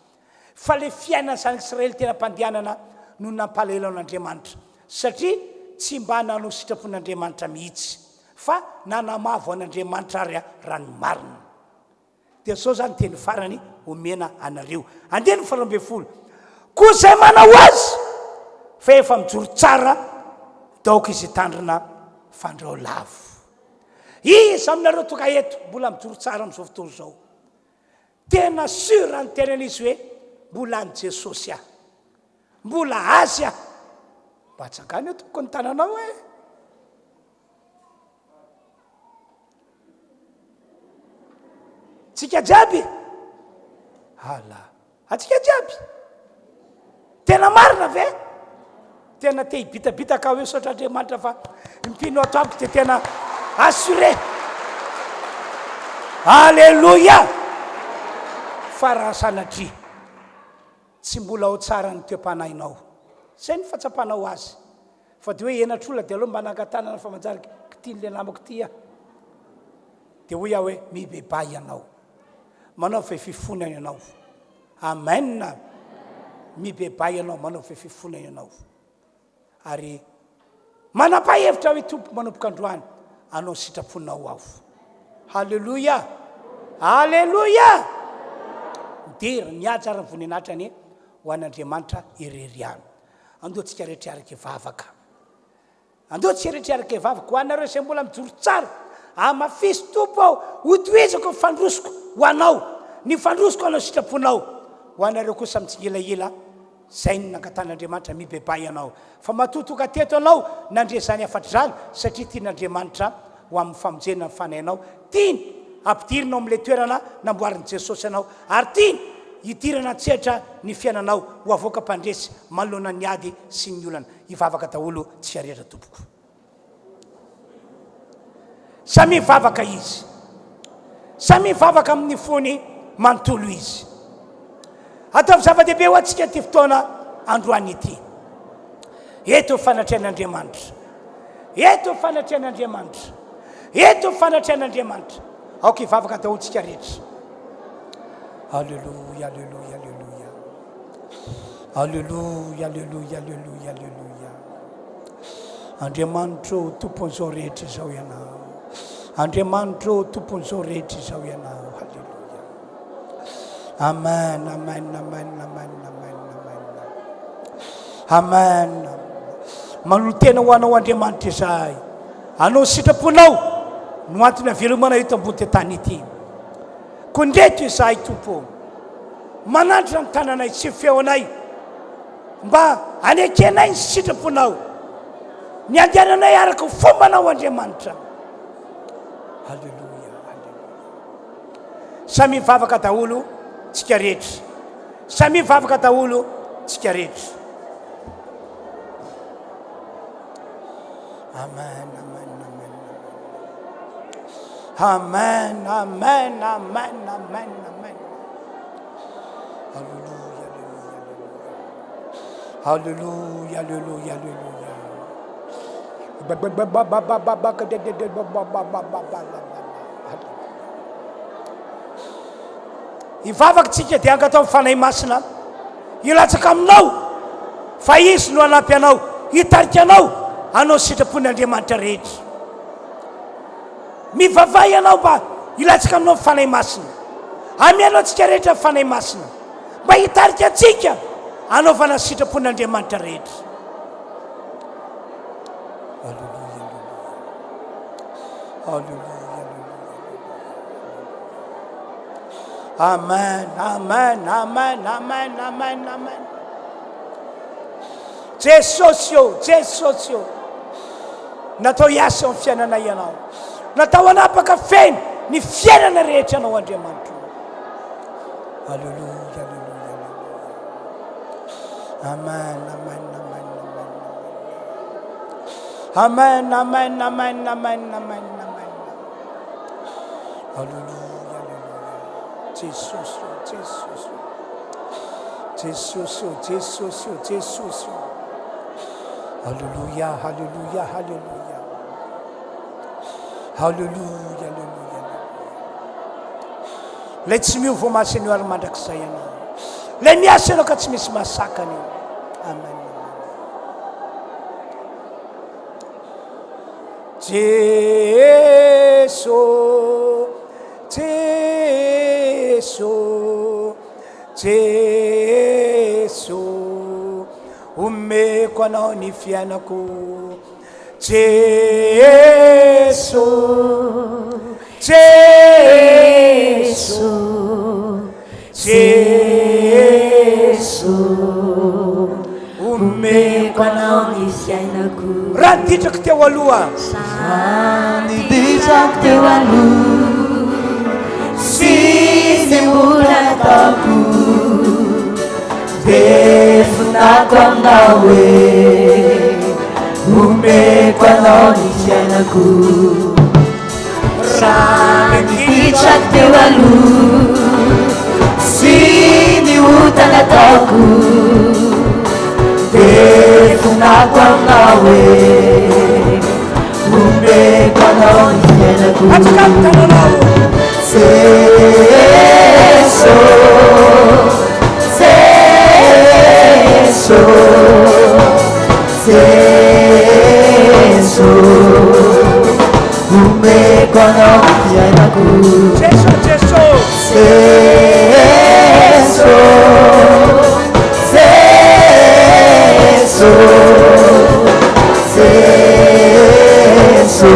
Fa le fiainana zanaka Israely tena mpandehanana no nampalahelo an'Andriamanitra. Satria tsy mba nanao sitrapon'Andriamanitra mihitsy, fa nanamavo an'Andriamanitra ary ranomarina. Dia sao zany teny farany omena anareo. Andeny 12. Koa izay manao azy fa efa mijoro tsara daoka izy tandrina fandrao lavo. Izy aminareo toka eto mbola mijoro tsara amin'izao fotoana izao. Tena sura ny tenan'izy hoe mbola any Jesosy aho, mbola azy aho. Mba tsakany eo toko ny tananao e. Tsika jiaby hala, atsika jiaby tena marina ve? Tena te hibitabitaka hoe saotr'Andriamanitra fa impino ato amiko dia tena assuré. Alleluia. Fa raha sanatria tsy mbola ao tsara ny toe-panahinao, zay ny fatsapanao azy. Fa dia hoe enatr'olona dia aloha mba nangatanana fa manjary kitian'le namako ty dia hoy aho hoe mibebay ianao, manao fe fifona ianao. Amen. Mibebay ianao, manao fe fifona ianao. Ary manapa-hevitra hoe tompo manompoka androany anao sitraponao aho. Halleluia. Halleluia. Dera niaja ary voninahitra ho an'Andriamanitra ireriany. Andeo tsika rehetra araka vavaka. Andeo tsika rehetra araka vavaka. Ho anareo izay mbola mijoro tsara, amafisy tompo aho, hotohizako ny fandrosiko ho anao, ny fandrosiko anao sitraponao. Ho anareo kosa mitsingilaila, zay ny nangatan'Andriamanitra mibebay anao. Fa matotoka teto anao nandresany afatr' satria tian'Andriamanitra ho amin'ny famonjena ny fanahinao. Tiany ampidirinao amin'ilay toerana namboarin'i Jesosy anao, ary tiany hidirana an-tsehatra ny fiainanao ho avoaka mpandresy manoloana ny ady sy ny olana. Hivavaka daholo tsy arera tompoko. Samy mivavaka izy, samy mivavaka amin'ny fony manontolo izy. Atao zava-dehibe ho antsika ty fotoana androany ity. Eto fanatrehan'Andriamanitra, eto fanatrehan'Andriamanitra, eto fanatrehan'Andriamanitra. Aoka hivavaka daholo tsika rehetra. Alleluia, alleluia, alleluia. Alleluia, alleluia, alleluia, alleluia. Andriamanitra ô tompon'izao rehetra izao ianao. Andriamanitra ô tompon'izao rehetra izao ianao. Halleluia. Amen, amen, amen, amen, amen, amen. Amen. Manolo tena ho anao Andriamanitra izay. Anao sitraponao no antony avelomana eto ambony ty tany ity. Koa ndreto izahay tompo, manandrina ny tananay sy feo anay mba anekenay ny sitraponao, ny andehananay araka fombanao Andriamanitra. Halleluia, halleluia. Samy mivavaka daholo tsika rehetra, samy mivavaka daholo tsika rehetra. Amen, amen, amen. Amen, amen, amen, amen, amen. Hallelujah, hallelujah, hallelujah, hallelujah. Hivavaka tsika dia angatao mifanahy masina, hilatsaka aminao fa izy no hanampy anao, hitarika anao anao sitrapon'Andriamanitra rehetra. Mivavay ianao mba hilatsaka aminao mifanahy masina, amianao tsika rehetra mifanahy masina mba hitarika atsika anaovana sitrapon'Andriamanitra rehetra. Halleluia, halleluia, amen, amen, amen, amen, amen, amen. Jesosy ô, Jesosy ô, natao hiasa amin'ny fiainana ianao, natao hanapaka feny ny fiainana rehetra anao Andriamanitra. Halleluia, halleluia, amen, amen, amen, amen. Amen, amen, amen, amen, amen, amen. Hallelujah, hallelujah. Jesus, Jesus. Jesus, Jesus, Jesus. Hallelujah, hallelujah, hallelujah. Hallelujah, hallelujah. Let's move for my Senor Madaksayana. Let me ask you to catch me masakani. Amen. Jesus, Jesus, Jesus, ume kwa naonifiana ku. Jesus, Jesus, Jesus, ume kwa naonifiana ku. Randi chakte walua. Randi chakte walu. Sisi mula taku. Defuna kwa nawe. Umekwa naonifiana ku. Randi chakte walu. Sini utana taku. Defuna kwa nawe. Umekwa naonifiana ku. Seso, seso, seso, umekwa naonifiana ku. Jesu, Jesu. Seso, seso, seso,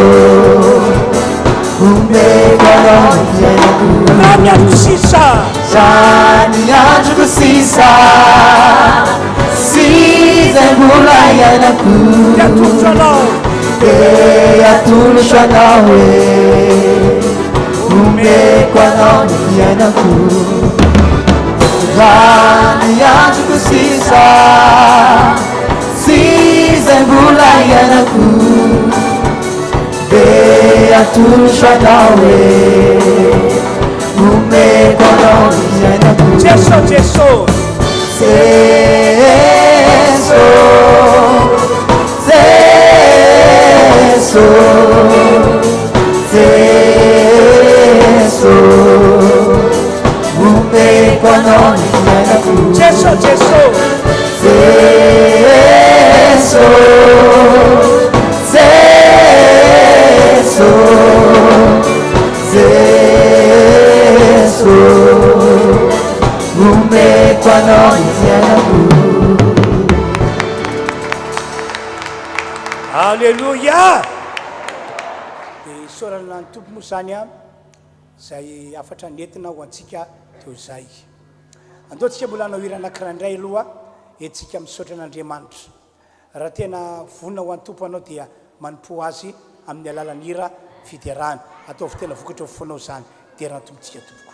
umekwa naonifiana ku. Nani atusisa. Jani atusisa. Siza mulayana ku. Yatutalo. Yatulishwa nawe. Umekwa naonifiana ku. Jani atusisa. Siza mulayana ku. Yatulishwa nawe. Umekwa naonifiana ku. Jesu, Jesu. Seso, seso, seso, umekwa naonifiana ku. Jesu, Jesu. Seso, seso, seso, umekwa naonifiana ku. Hallelujah. Sorana tompo mosanya zay afatra nentina ho antsika teo zay. Andao tsika mbola hanao hira anankiray aloha etsika misaotra an'Andriamanitra. Raha tena vonina ho an'ny tompo anao dia manompo azy amin'ny alalan'ny hira fiderahana. Ataovy tena vokatra ho fonao zany dia raha tompontsika tompoko.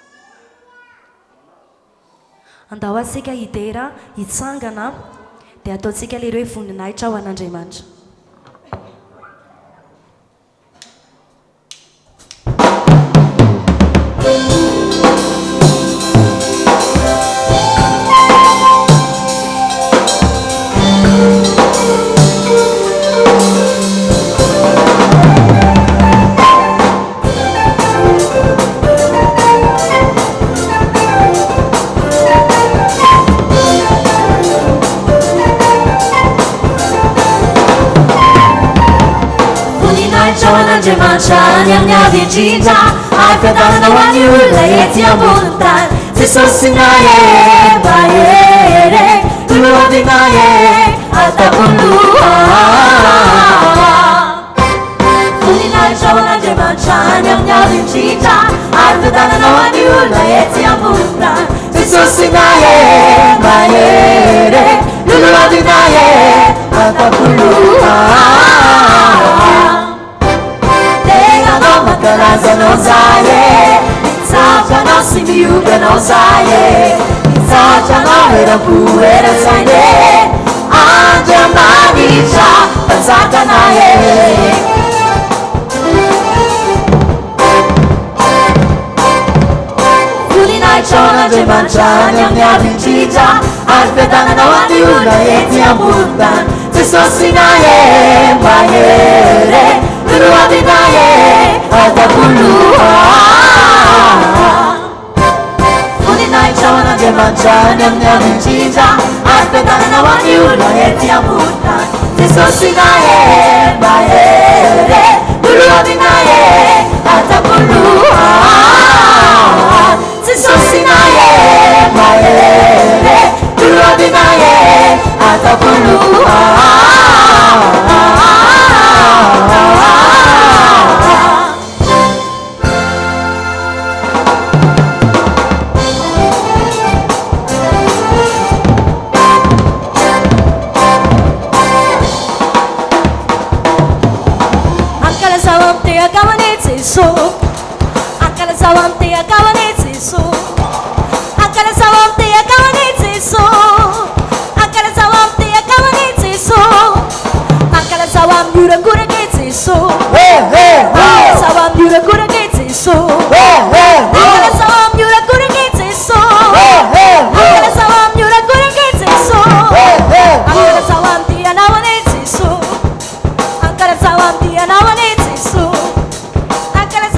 Andao asika hidera hitsangana dia ataontsika ilay hoe voninahitra ho an'Andriamanitra. Andriamanitra afadana ho an'ny olona etsy ambony tany. Jesosy naye mahere toloady naye atakoloha. Voninahitra ho an'Andriamanitra ny amin'ny ady indrindra afadana ho an'ny olona etsy ambony tany. Jesosy naye mahere toloady naye atakoloha. Mankarazanao zaye, mitsapranao sy mioganao zaye, mitsapranao era-poera saine, Andriamanitra mpanjakanaye. manjany amin'ny avindrindra ary fiadanana ho an'ny olona ety ambony-tany Jesosy naye mahere toroavy naye ataboloha voninahitra ho an'Andriamanitra ny amin'ny avindrindra ary fiadanana ho an'ny olona ety ambony-tany Jesosy naye mahere toroavy naye ataboloha Jesosy naye mahere toroavy naye ataboloha Akala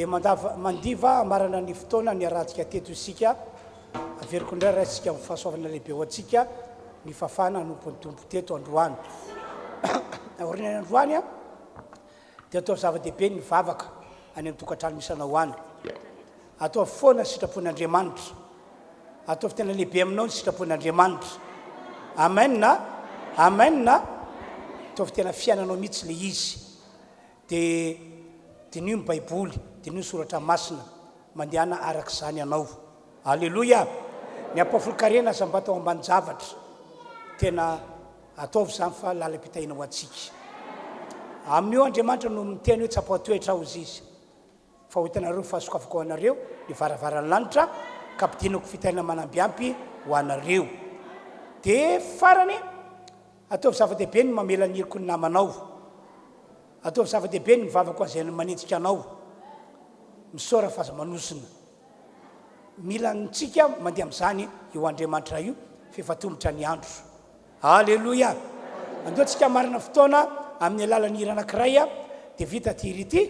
dia mandiva amarana ny fotoana ny arahantsika teto isika averiko indray raisika mifahasoavana lehibe ho antsika ny fafana nompon'ny tompo teto androany aorinany androany a dia atao zava-dehibe ny vavaka any amin'ny tokantrano misy anao any atao foana sitrapon'Andriamanitra ataovy tena lehibe aminao ny sitrapon'Andriamanitra amen ataovy tena fiainanao mihitsy le izy dia dinio ny baiboly dinio soratra masina mandehana arak'izany anao alleloia ny apôfolo-karena samba tao ambany zavatra tena ataovy zany fa lalam-pitaina ho antsika amin'io Andriamanitra no miteny hoe tsapaotoetra ho izy fa ho hitanareo fahasokafako ho anareo ny varavaran'ny lanitra ka ampidinako fitaina manambiampy ho anareo dia farany ataovy zava-dehibe ny mamela ny heriko ny namanao ataovy zava-dehibe ny mivavako azy ny manenjika anao misaora fahaza-manosina mila nitsika mandeha amin'izany eo Andriamanitra io fefatomotra ny andro alleloia andehantsika marina fotoana amin'ny alalan'ny hira anankiray a dia vita ty hira ity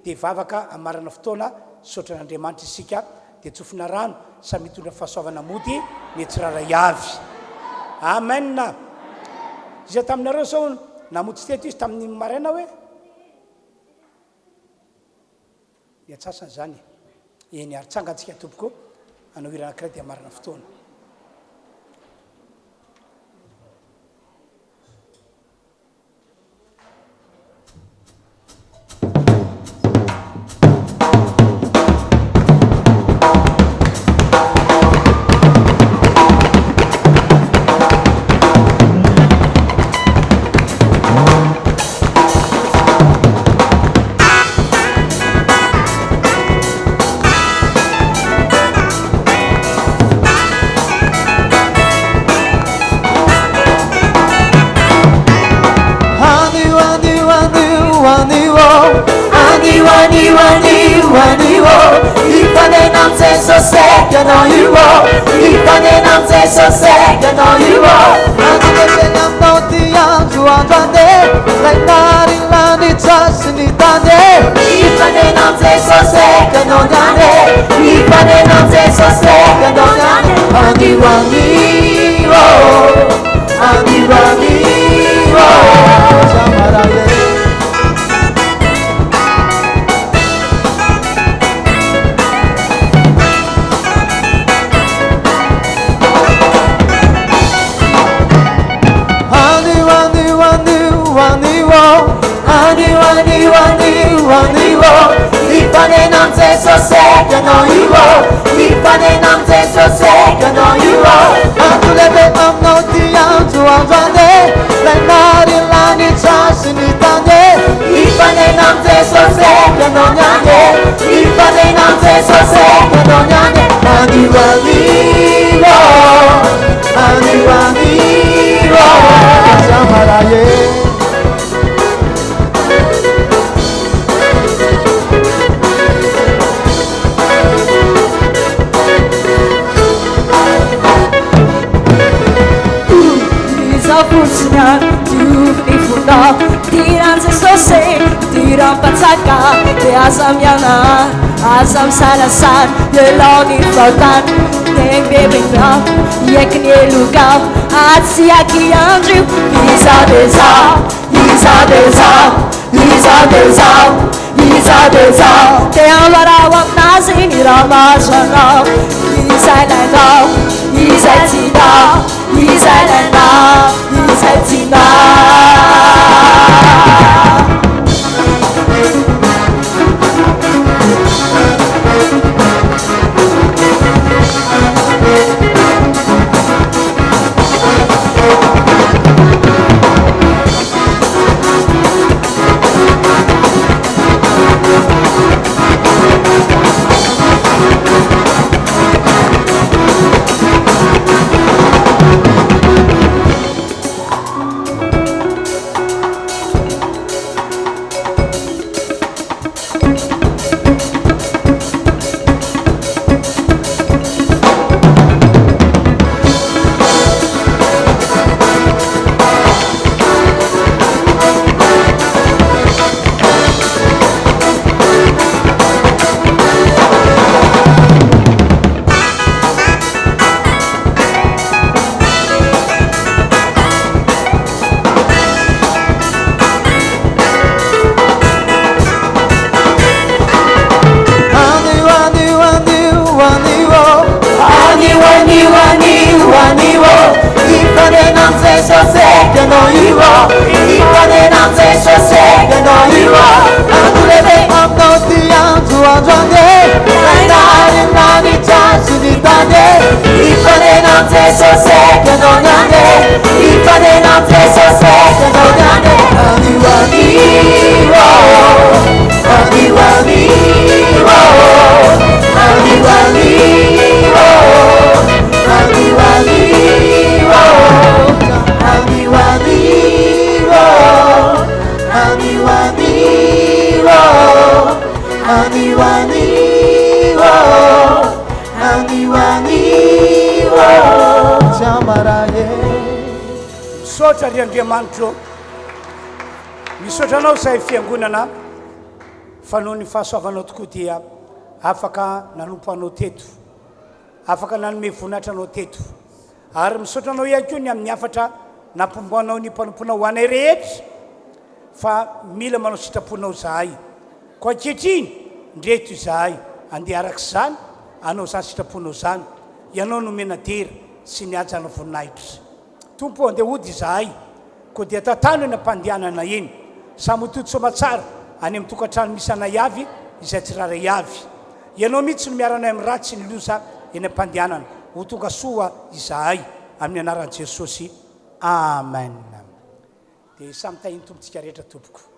dia vavaka amarana fotoana saotra n'Andriamanitra isika dia tsofina rano samy mitondra fahasoavana mody ny tsiraray avy amen izy taminareo sao namotsy teto izy tamin'ny maraina hoe ny atsasany zany eny aritsangantsika tompoko anao hira anankiray dia amarana fotoana Ipanenam se sosega no you Anam no tianju andane Lainari lani chasni tane Ipanenam se sosega no dane Ipanenam se sosega no dane Aniwani Chamaraye Ipanenam se sosega no you Ipanenam se sosega no you Antulebe amno tianju andane Lainari lani chasni tane Ipanenam se sosega no nyane Ipanenam se sosega no nyane Aniwaniwo Chamaraye Pusingan dufni funda tiran se sose tiran patsaka de azam yana azam salasan yeloni flotan deng bebe fam yekni lugam atsiaki andrew Isa deza te alara nazi ni ramazana Isa lena Isa tina Isa lena Isa tina aniwanio jamaraye misaotra ry Andriamanitro misaotra anao zay fiangonana fa noho ny fahasoavanao tokoa dia afaka nanompo anao teto afaka nanome vonatra anao teto ary misaotra anao ihany koa ny amin'ny afatra nampomboanao ny mpanomponao ho anay rehetra fa mila manao sitraponao zahay ko ankehitriny ndreto izahay andeha arak'izany anao zany sitraponao zany ianao nomena dera sy ny ajana voninahitra tompo andeha ody izahay ko dia tatano eny ampandehanana eny samy toto somatsara any amin'ny tokantrano misy anay avy izay tsy raray avy ianao mihitsy no miaranay amin'ny ratsy ny loza eny ampandehanana ho tonga soa izahay amin'ny anaran'i Jesosy amen dia samy tahiny tompontsika rehetra tompoko